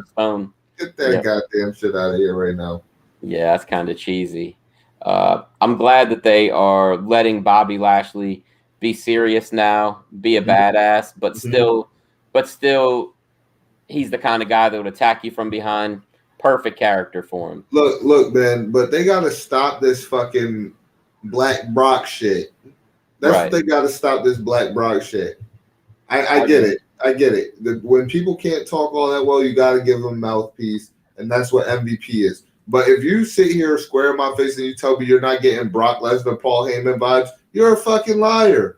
Get that goddamn shit out of here right now. Yeah, that's kind of cheesy. I'm glad that they are letting Bobby Lashley be serious now, be a badass, but still, he's the kind of guy that would attack you from behind. Perfect character for him. Look, man, but they got to stop this fucking Black Brock shit. That's what they got to stop, this Black Brock shit. I get it. I get it. When people can't talk all that well, you got to give them a mouthpiece, and that's what MVP is. But if you sit here square in my face and you tell me you're not getting Brock Lesnar, Paul Heyman vibes, you're a fucking liar.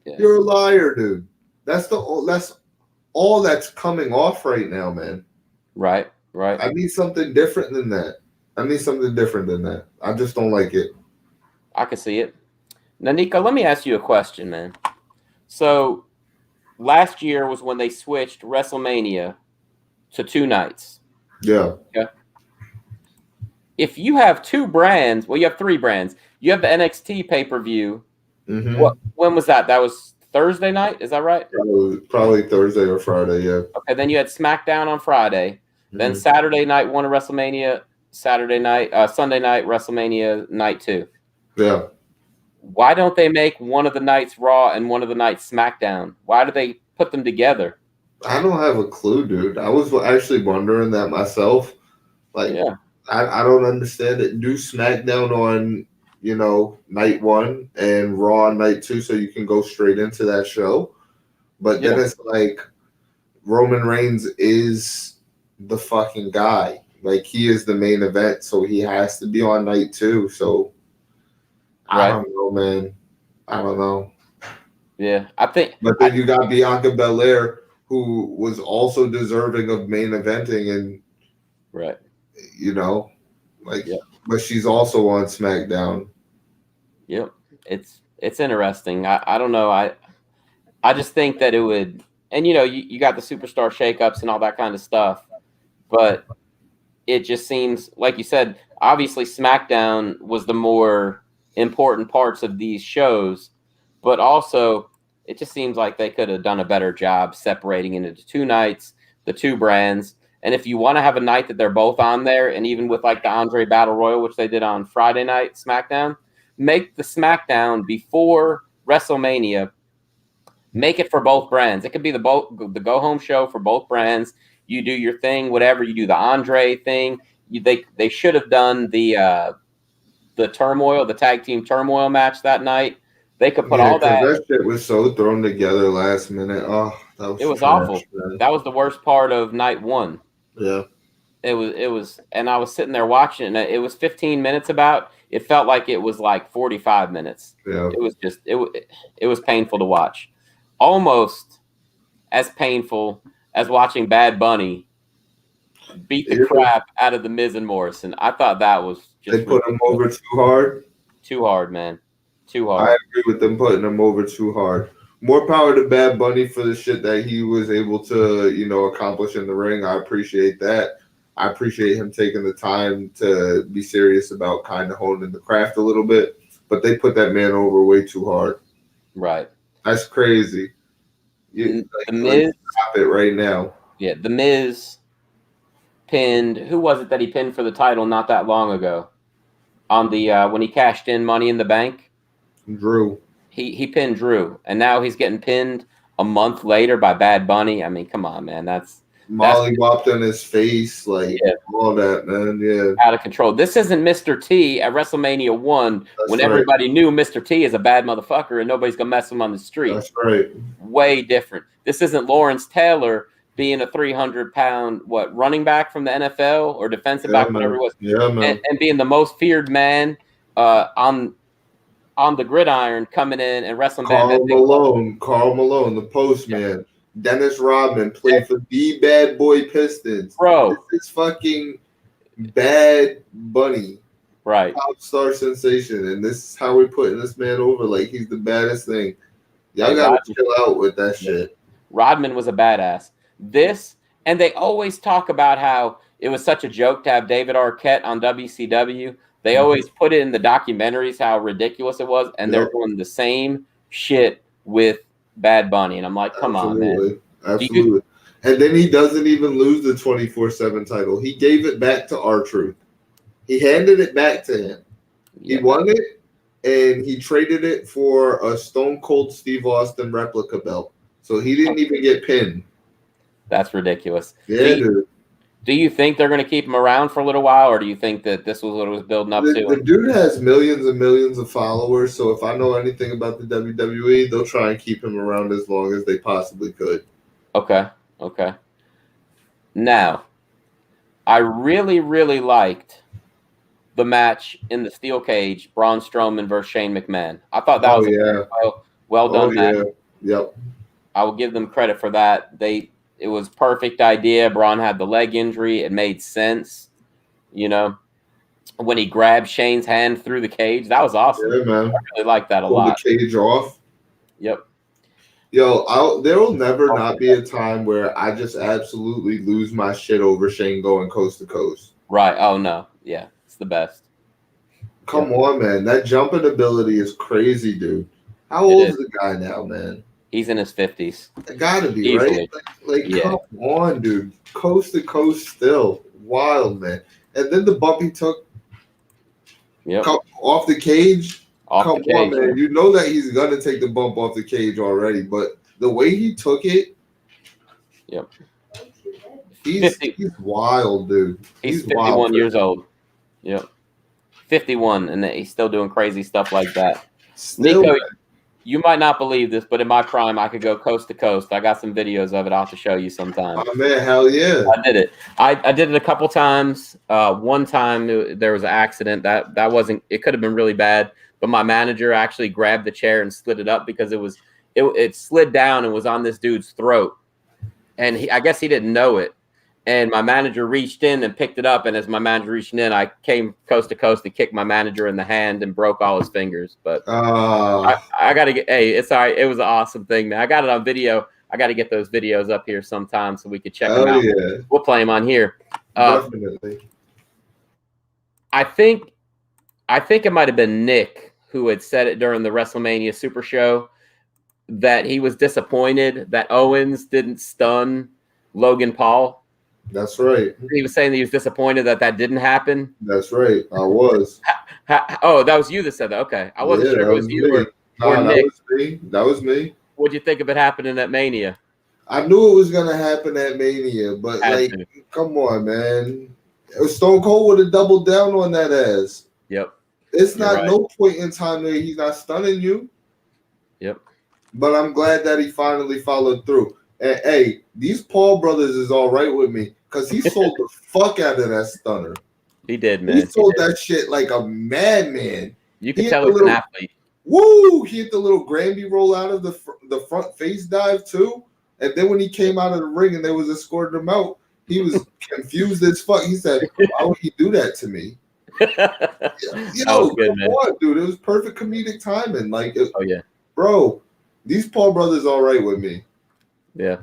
Yeah. You're a liar, dude. That's all that's coming off right now, man. Right. I need something different than that. I just don't like it. I can see it. Now, Nico, let me ask you a question, man. So last year was when they switched WrestleMania to 2 nights. Yeah. If you have 2 brands, well, you have 3 brands. You have the NXT pay-per-view. Mm-hmm. When was that? That was Thursday night? Is that right? Probably Thursday or Friday, yeah. Okay, then you had SmackDown on Friday. Then Saturday night, one of WrestleMania. Sunday night, WrestleMania night 2. Yeah. Why don't they make one of the nights Raw and one of the nights SmackDown? Why do they put them together? I don't have a clue, dude. I was actually wondering that myself. Like, I don't understand it. Do SmackDown on, night 1 and Raw on night 2 so you can go straight into that show. But then it's like Roman Reigns is the fucking guy. Like, he is the main event, so he has to be on night 2. So I don't know, man. I don't know. Yeah, I think. But then you got Bianca Belair, who was also deserving of main eventing, and but she's also on SmackDown. Yep, it's interesting. I don't know. I just think that it would, and you got the superstar shakeups and all that kind of stuff, but it just seems like you said. Obviously, SmackDown was the more important parts of these shows, but also it just seems like they could have done a better job separating into 2 nights, the 2 brands. And if you want to have a night that they're both on there, and even with like the Andre Battle Royal, which they did on Friday night SmackDown, make the SmackDown before WrestleMania. Make it for both brands. It could be the go home show for both brands. You do your thing, whatever. You do the Andre thing. They should have done the turmoil, the tag team turmoil match that night. They could put all that. That shit was so thrown together last minute. Oh, that was It was trash, awful. man. That was the worst part of night one. Yeah. It was, and I was sitting there watching, and it was 15 minutes about. It felt like it was like 45 minutes. Yeah. It was just, it was painful to watch. Almost as painful as watching Bad Bunny beat the crap out of the Miz and Morrison. I thought that was just they put him over too hard. Too hard, man. Too hard. I agree with them putting him over too hard. More power to Bad Bunny for the shit that he was able to, accomplish in the ring. I appreciate that. I appreciate him taking the time to be serious about kind of honing the craft a little bit. But they put that man over way too hard. Right. That's crazy. The Miz, stop it right now. Yeah, the Miz pinned. Who was it that he pinned for the title not that long ago? On the when he cashed in Money in the Bank. Drew. He pinned Drew, and now he's getting pinned a month later by Bad Bunny. I mean, come on, man. That's Molly whopped on his face, all that, man. Yeah. Out of control. This isn't Mr. T at WrestleMania 1 when right. everybody knew Mr. T is a bad motherfucker and nobody's going to mess him on the street. That's right. Way different. This isn't Lawrence Taylor being a 300-pound, running back from the NFL or defensive back, whatever it was. Yeah, man. And being the most feared man on the gridiron coming in and wrestling. Carl Malone, the postman. Dennis Rodman played for the Bad Boy Pistons. Bro. This is fucking Bad Bunny. Right. Pop star sensation. And this is how we're putting this man over like he's the baddest thing. Y'all gotta chill out with that shit. Rodman was a badass. And they always talk about how it was such a joke to have David Arquette on WCW. They always put it in the documentaries how ridiculous it was, and they're doing the same shit with Bad Bunny. And I'm like, come on, man. Absolutely. And then he doesn't even lose the 24/7 title. He gave it back to R-Truth. He handed it back to him. He won it, and he traded it for a Stone Cold Steve Austin replica belt. So he didn't even get pinned. That's ridiculous. Yeah, dude. Do you think they're going to keep him around for a little while, or do you think that this was what it was building up to? The dude has millions and millions of followers, so if I know anything about the WWE, they'll try and keep him around as long as they possibly could. Okay. Now, I really, really liked the match in the steel cage, Braun Strowman versus Shane McMahon. I thought that was a well done match. Yep. I will give them credit for that. It was perfect idea. Braun had the leg injury. It made sense. When he grabbed Shane's hand through the cage, that was awesome. Yeah, man. I really like that a lot. The cage off. Yep. Yo, there will never not be a time where I just absolutely lose my shit over Shane going coast to coast. Right. Oh, no. Yeah. It's the best. Come on, man. That jumping ability is crazy, dude. How old is the guy now, man? He's in his 50s. It gotta be, easily. right? Come on, dude. Coast to coast still. Wild, man. And then the bump he took off the cage. Come on, man. You know that he's gonna take the bump off the cage already, but the way he took it, he's wild, dude. He's 51 wild, years old. Yep. 51, and he's still doing crazy stuff like that. Still, Nico, you might not believe this, but in my prime, I could go coast to coast. I got some videos of it. I'll have to show you sometime. Oh, man, hell yeah. I did it. I did it a couple times. One time there was an accident. That wasn't – it could have been really bad, but my manager actually grabbed the chair and slid it up because it slid down and was on this dude's throat. And I guess he didn't know it. And my manager reached in and picked it up. And as my manager reached in, I came coast to coast and kicked my manager in the hand and broke all his fingers. But I got to get – hey, it's all right. It was an awesome thing, man. I got it on video. I got to get those videos up here sometime so we could check them out. Yeah. We'll play them on here. Definitely. I think it might have been Nick who had said it during the WrestleMania Super Show that he was disappointed that Owens didn't stun Logan Paul. That's right. He was saying that he was disappointed that didn't happen. That's right. I was. Oh, that was you that said that. Okay, I wasn't sure if it was you or Nah, Nick. That was me. What'd you think of it happening at Mania? I knew it was gonna happen at Mania, but come on, man. Stone Cold would have doubled down on that ass. Yep. It's not no point in time that he's not stunning you. Yep. But I'm glad that he finally followed through. And hey, these Paul brothers is all right with me because he sold the fuck out of that stunner. He did, man. He sold that shit like a madman. You can tell he's an athlete. Woo! He hit the little Granby roll out of the front face dive too. And then when he came out of the ring and they was escorting him out, he was confused as fuck. He said, "Why would he do that to me?" Good, man. On, dude. It was perfect comedic timing. Like, oh yeah, bro. These Paul brothers all right with me. Yeah.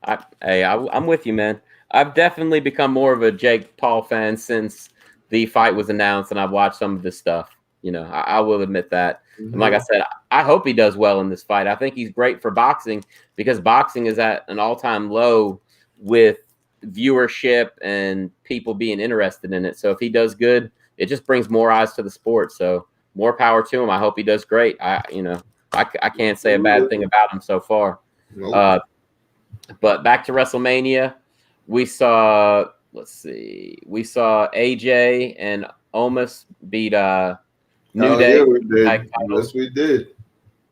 I'm with you, man. I've definitely become more of a Jake Paul fan since the fight was announced, and I've watched some of this stuff. You know, I will admit that. Mm-hmm. And like I said, I hope he does well in this fight. I think he's great for boxing because boxing is at an all-time low with viewership and people being interested in it. So if he does good, it just brings more eyes to the sport. So more power to him. I hope he does great. I can't say a bad thing about him so far. Nope. But back to WrestleMania, we saw AJ and Omos beat New Day. Yeah, we did. Yes, we did.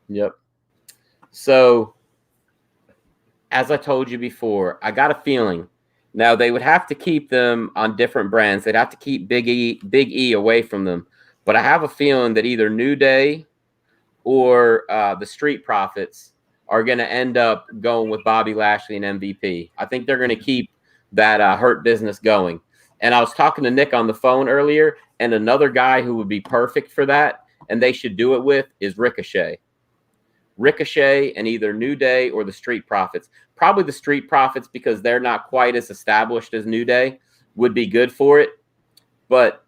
Yep. So, as I told you before, I got a feeling. Now they would have to keep them on different brands. They'd have to keep Big E away from them. But I have a feeling that either New Day or the Street Profits are going to end up going with Bobby Lashley and MVP. I think they're going to keep that Hurt Business going. And I was talking to Nick on the phone earlier, and another guy who would be perfect for that, and they should do it with, is Ricochet. Ricochet and either New Day or the Street Profits. Probably the Street Profits because they're not quite as established as New Day would be good for it. But,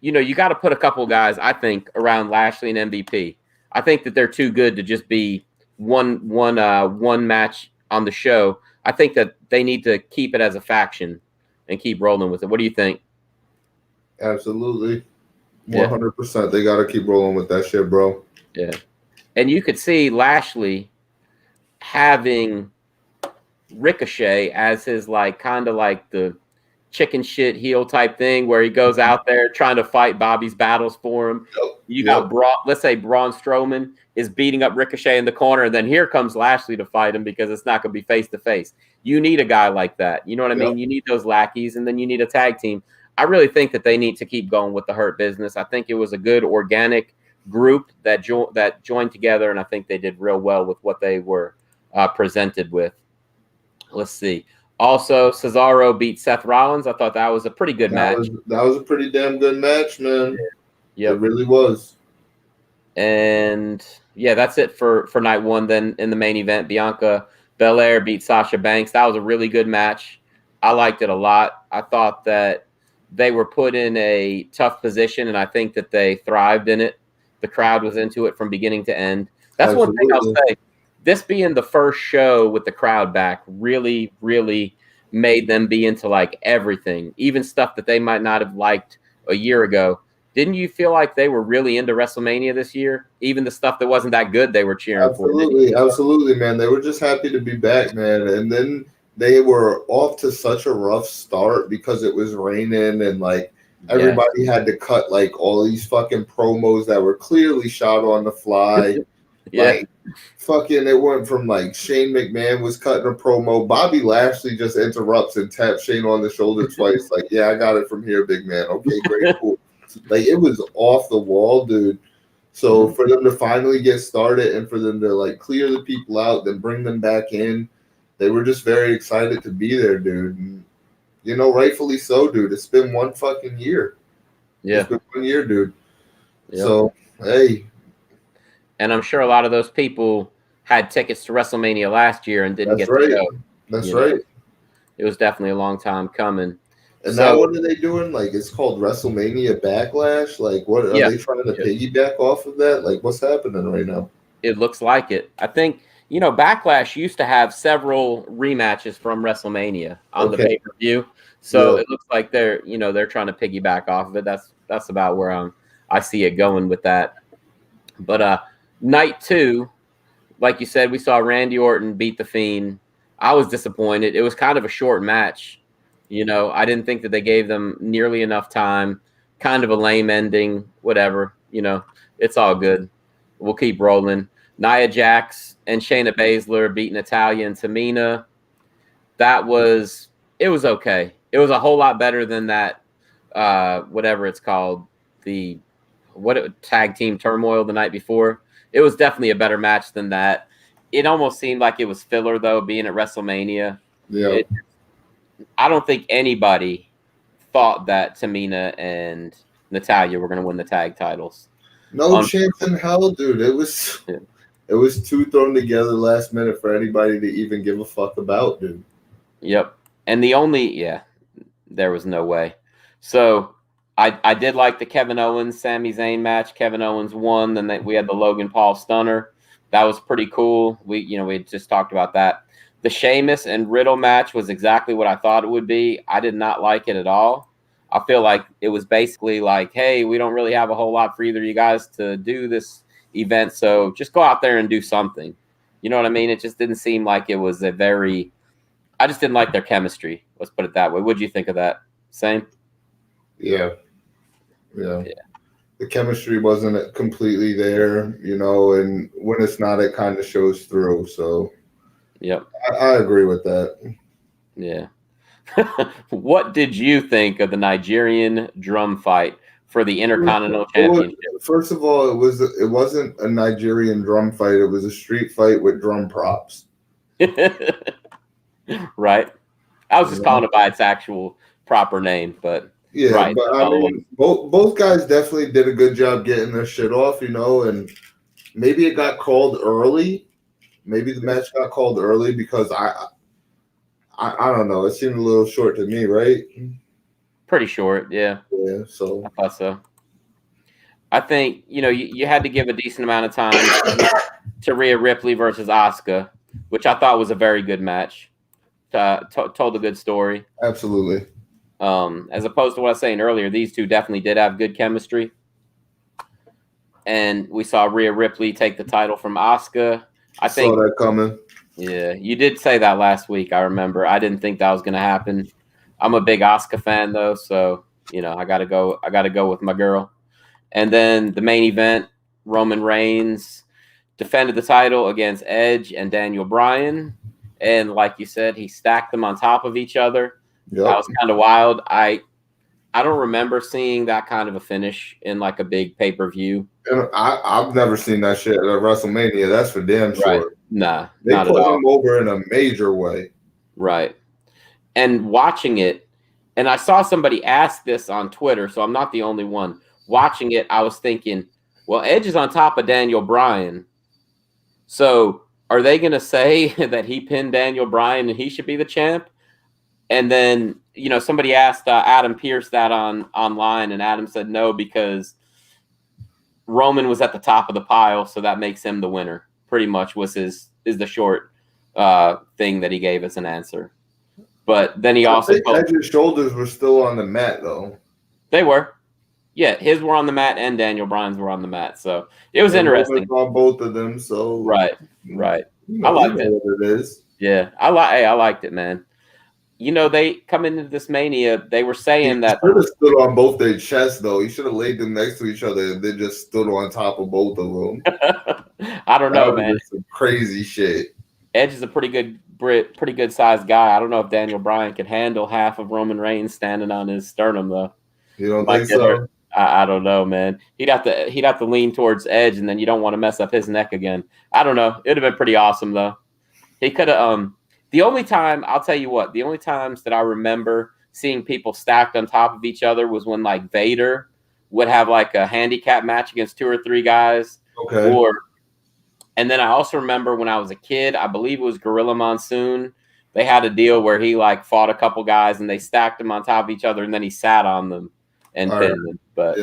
you know, you got to put a couple guys, I think, around Lashley and MVP. I think that they're too good to just be one match on the show. I think that they need to keep it as a faction and keep rolling with it. What do you think? Absolutely. 100%. They got to keep rolling with that shit, bro. Yeah. And you could see Lashley having Ricochet as his kind of like the chicken shit heel type thing where he goes out there trying to fight Bobby's battles for him. You got let's say Braun Strowman is beating up Ricochet in the corner, and then here comes Lashley to fight him because it's not going to be face to face. You need a guy like that. You know what I mean? You need those lackeys, and then you need a tag team. I really think that they need to keep going with the Hurt Business. I think it was a good organic group that joined together, and I think they did real well with what they were presented with. Let's see. Also, Cesaro beat Seth Rollins. I thought that was a pretty good match. That was a pretty damn good match, man. Yeah, it really was. And yeah, that's it for night one. Then in the main event, Bianca Belair beat Sasha Banks. That was a really good match. I liked it a lot. I thought that they were put in a tough position, and I think that they thrived in it. The crowd was into it from beginning to end. That's one thing I'll say. This being the first show with the crowd back really, really made them be into like everything, even stuff that they might not have liked a year ago. Didn't you feel like they were really into WrestleMania this year? Even the stuff that wasn't that good, they were cheering for. Absolutely, man. They were just happy to be back, man. And then they were off to such a rough start because it was raining and like everybody had to cut like all these fucking promos that were clearly shot on the fly. Like fucking it went from like Shane McMahon was cutting a promo. Bobby Lashley just interrupts and taps Shane on the shoulder twice. Like, yeah, I got it from here, big man. Okay, great, cool. Like it was off the wall, dude. So for them to finally get started and for them to like clear the people out, then bring them back in, they were just very excited to be there, dude. And, you know, rightfully so, dude. It's been one fucking year. Yeah. It's been 1 year, dude. Yep. So, hey. And I'm sure a lot of those people had tickets to WrestleMania last year and didn't get to go. That's right. It was definitely a long time coming. And now what are they doing? Like, it's called WrestleMania Backlash? Like, what are they trying to piggyback off of that? Like, what's happening right now? It looks like it. I think you know, Backlash used to have several rematches from WrestleMania on the pay-per-view. So it looks like they're trying to piggyback off of it. That's about where I see it going with that. But night 2, like you said, we saw Randy Orton beat The Fiend. I was disappointed. It was kind of a short match. You know, I didn't think that they gave them nearly enough time. Kind of a lame ending, whatever. You know, it's all good. We'll keep rolling. Nia Jax and Shayna Baszler beating Natalya and Tamina. It was okay. It was a whole lot better than that, whatever it's called, tag team turmoil the night before. It was definitely a better match than that. It almost seemed like it was filler, though, being at WrestleMania. Yeah. I don't think anybody thought that Tamina and Natalya were going to win the tag titles. No chance in hell, dude. It was two thrown together last minute for anybody to even give a fuck about, dude. Yep. And there was no way. So I did like the Kevin Owens, Sami Zayn match. Kevin Owens won. Then we had the Logan Paul stunner. That was pretty cool. We just talked about that. The Sheamus and Riddle match was exactly what I thought it would be. I did not like it at all. I feel like it was basically like, hey, we don't really have a whole lot for either of you guys to do this event, so just go out there and do something. You know what I mean? It just didn't seem like it was I just didn't like their chemistry. Let's put it that way. What'd you think of that? Same? Yeah. The chemistry wasn't completely there, you know, and when it's not, it kind of shows through. So, yep, I agree with that. Yeah. What did you think of the Nigerian drum fight for the Intercontinental Championship? First of all, it wasn't a Nigerian drum fight. It was a street fight with drum props. Right. I was just calling it by its actual proper name, but yeah. Right. But I mean, both guys definitely did a good job getting their shit off, you know, and maybe it got called early. Maybe the match got called early because I don't know. It seemed a little short to me, right? Pretty short, yeah. Yeah, so I thought so. I think, you had to give a decent amount of time to Rhea Ripley versus Asuka, which I thought was a very good match. Told a good story. Absolutely. As opposed to what I was saying earlier, these two definitely did have good chemistry. And we saw Rhea Ripley take the title from Asuka. I think saw that coming. Yeah, you did say that last week. I remember. I didn't think that was going to happen. I'm a big Asuka fan, though, so I gotta go with my girl. And then the main event, Roman Reigns defended the title against Edge and Daniel Bryan, and like you said, he stacked them on top of each other. Yep. That was kind of wild. I don't remember seeing that kind of a finish in like a big pay-per-view. And I've never seen that shit at WrestleMania. That's for damn sure. Right. Nah, they not put at all. him over in a major way. Right. And watching it, and I saw somebody ask this on Twitter, so I'm not the only one. Watching it, I was thinking, well, Edge is on top of Daniel Bryan. So are they going to say that he pinned Daniel Bryan and he should be the champ? And then, somebody asked Adam Pearce that online, and Adam said no, because Roman was at the top of the pile, so that makes him the winner. Pretty much is the short thing that he gave as an answer. But then he also Edge's shoulders were still on the mat, though. They were. Yeah, his were on the mat and Daniel Bryan's were on the mat. So it was interesting. On both of them, so Right. I liked it. What it is. Yeah, I liked it, man. They come into this Mania, they were saying that should have stood on both their chests, though. He should have laid them next to each other and then just stood on top of both of them. I don't know, man. Some crazy shit. Edge is a pretty good sized guy. I don't know if Daniel Bryan could handle half of Roman Reigns standing on his sternum, though. You don't think so? I don't know, man. He'd have to lean towards Edge, and then you don't want to mess up his neck again. I don't know. It'd have been pretty awesome, though. He could have. The only time, I'll tell you what, the only times that I remember seeing people stacked on top of each other was when like Vader would have like a handicap match against 2 or 3 guys. Okay. And then I also remember when I was a kid, I believe it was Gorilla Monsoon. They had a deal where he like fought a couple guys and they stacked them on top of each other, and then he sat on them and pinned them. But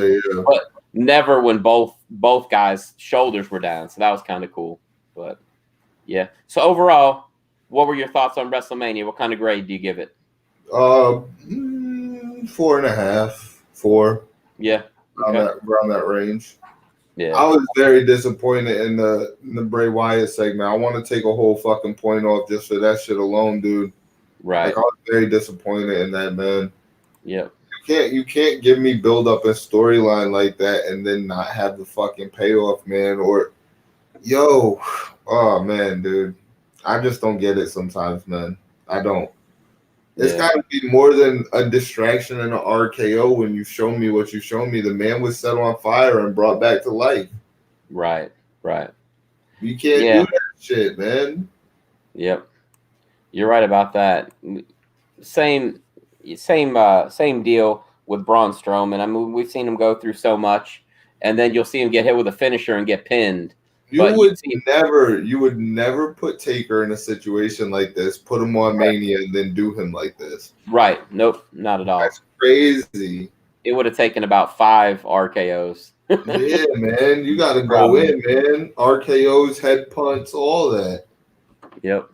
never when both guys' shoulders were down. So that was kind of cool. But Yeah. So overall, what were your thoughts on WrestleMania? What kind of grade do you give it? 4.5, 4. Yeah. Around Okay. that range. Yeah. I was very disappointed in the Bray Wyatt segment. I want to take a whole fucking point off just for that shit alone, dude. Right. Like, I was very disappointed in that, man. Yep. You can't give me build up a storyline like that and then not have the fucking payoff, man. Or oh man, dude. I just don't get it sometimes, man. I don't. It's Yeah. got to be more than a distraction and an RKO when you show me what you show me. The man was set on fire and brought back to life. Right. Right. You can't Yeah. do that shit, man. Yep. You're right about that. Same deal with Braun Strowman. I mean, we've seen him go through so much, and then you'll see him get hit with a finisher and get pinned. You would never put Taker in a situation like this, put him on Mania, and then do him like this. Right. Nope, not at all. That's crazy. It would have taken about 5 RKOs. Yeah, man. You got to go in, man. RKOs, head punts, all that. Yep.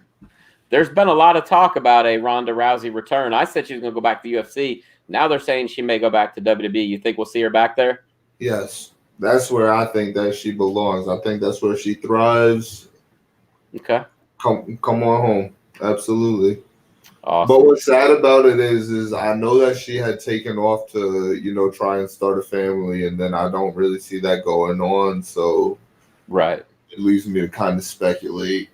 There's been a lot of talk about a Ronda Rousey return. I said she was going to go back to UFC. Now they're saying she may go back to WWE. You think we'll see her back there? Yes. That's where I think that she belongs. I think that's where she thrives. Okay. Come on home. Absolutely. Awesome. But what's sad about it is I know that she had taken off to, try and start a family, and then I don't really see that going on. So right. It leaves me to kind of speculate,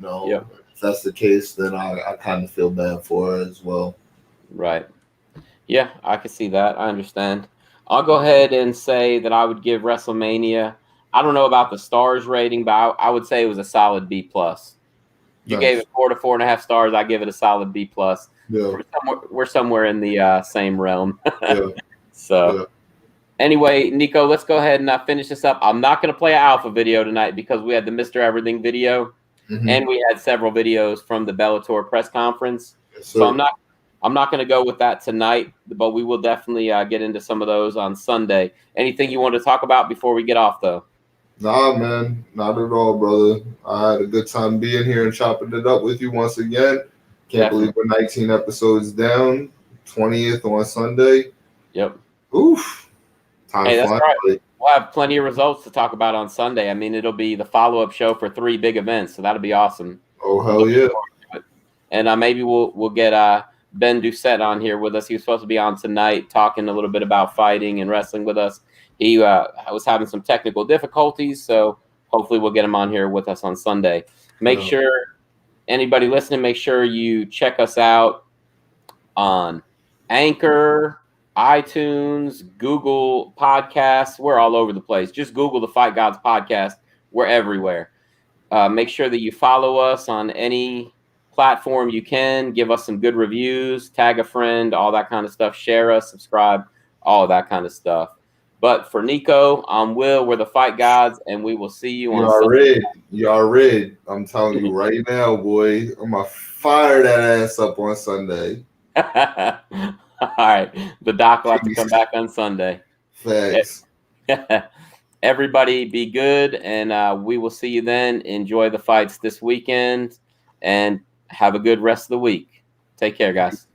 Yep. If that's the case, then I kind of feel bad for her as well. Right. Yeah, I can see that. I understand. I'll go ahead and say that I would give WrestleMania, I don't know about the stars rating, but I would say it was a solid B+. You gave it 4 to 4.5 stars. I give it a solid B+. Yeah. We're somewhere in the same realm. Yeah. So, anyway, Nico, let's go ahead and finish this up. I'm not going to play an alpha video tonight because we had the Mr. Everything video, and we had several videos from the Bellator press conference. Yes, so I'm not going to go with that tonight, but we will definitely get into some of those on Sunday. Anything you want to talk about before we get off, though? Nah, man, not at all, brother. I had a good time being here and chopping it up with you once again. Can't believe we're 19 episodes down, 20th on Sunday. Yep. Oof. Time that's flying. right. We'll have plenty of results to talk about on Sunday. I mean, it'll be the follow-up show for 3 big events, so that'll be awesome. Oh, hell yeah. And maybe we'll get Ben Doucette on here with us. He was supposed to be on tonight talking a little bit about fighting and wrestling with us. He was having some technical difficulties, so hopefully we'll get him on here with us on Sunday. Make sure, anybody listening, make sure you check us out on Anchor, iTunes, Google Podcasts. We're all over the place. Just Google the Fight Gods Podcast. We're everywhere. Make sure that you follow us on any platform you can. Give us some good reviews, tag a friend, all that kind of stuff. Share us, subscribe, all of that kind of stuff. But for Nico, I'm Will. We're the Fight Gods, and we will see you on Sunday. Y'all read. I'm telling you right now, boy. I'm going to fire that ass up on Sunday. All right. The doc will have to come back on Sunday. Thanks. Everybody be good, and we will see you then. Enjoy the fights this weekend, and have a good rest of the week. Take care, guys.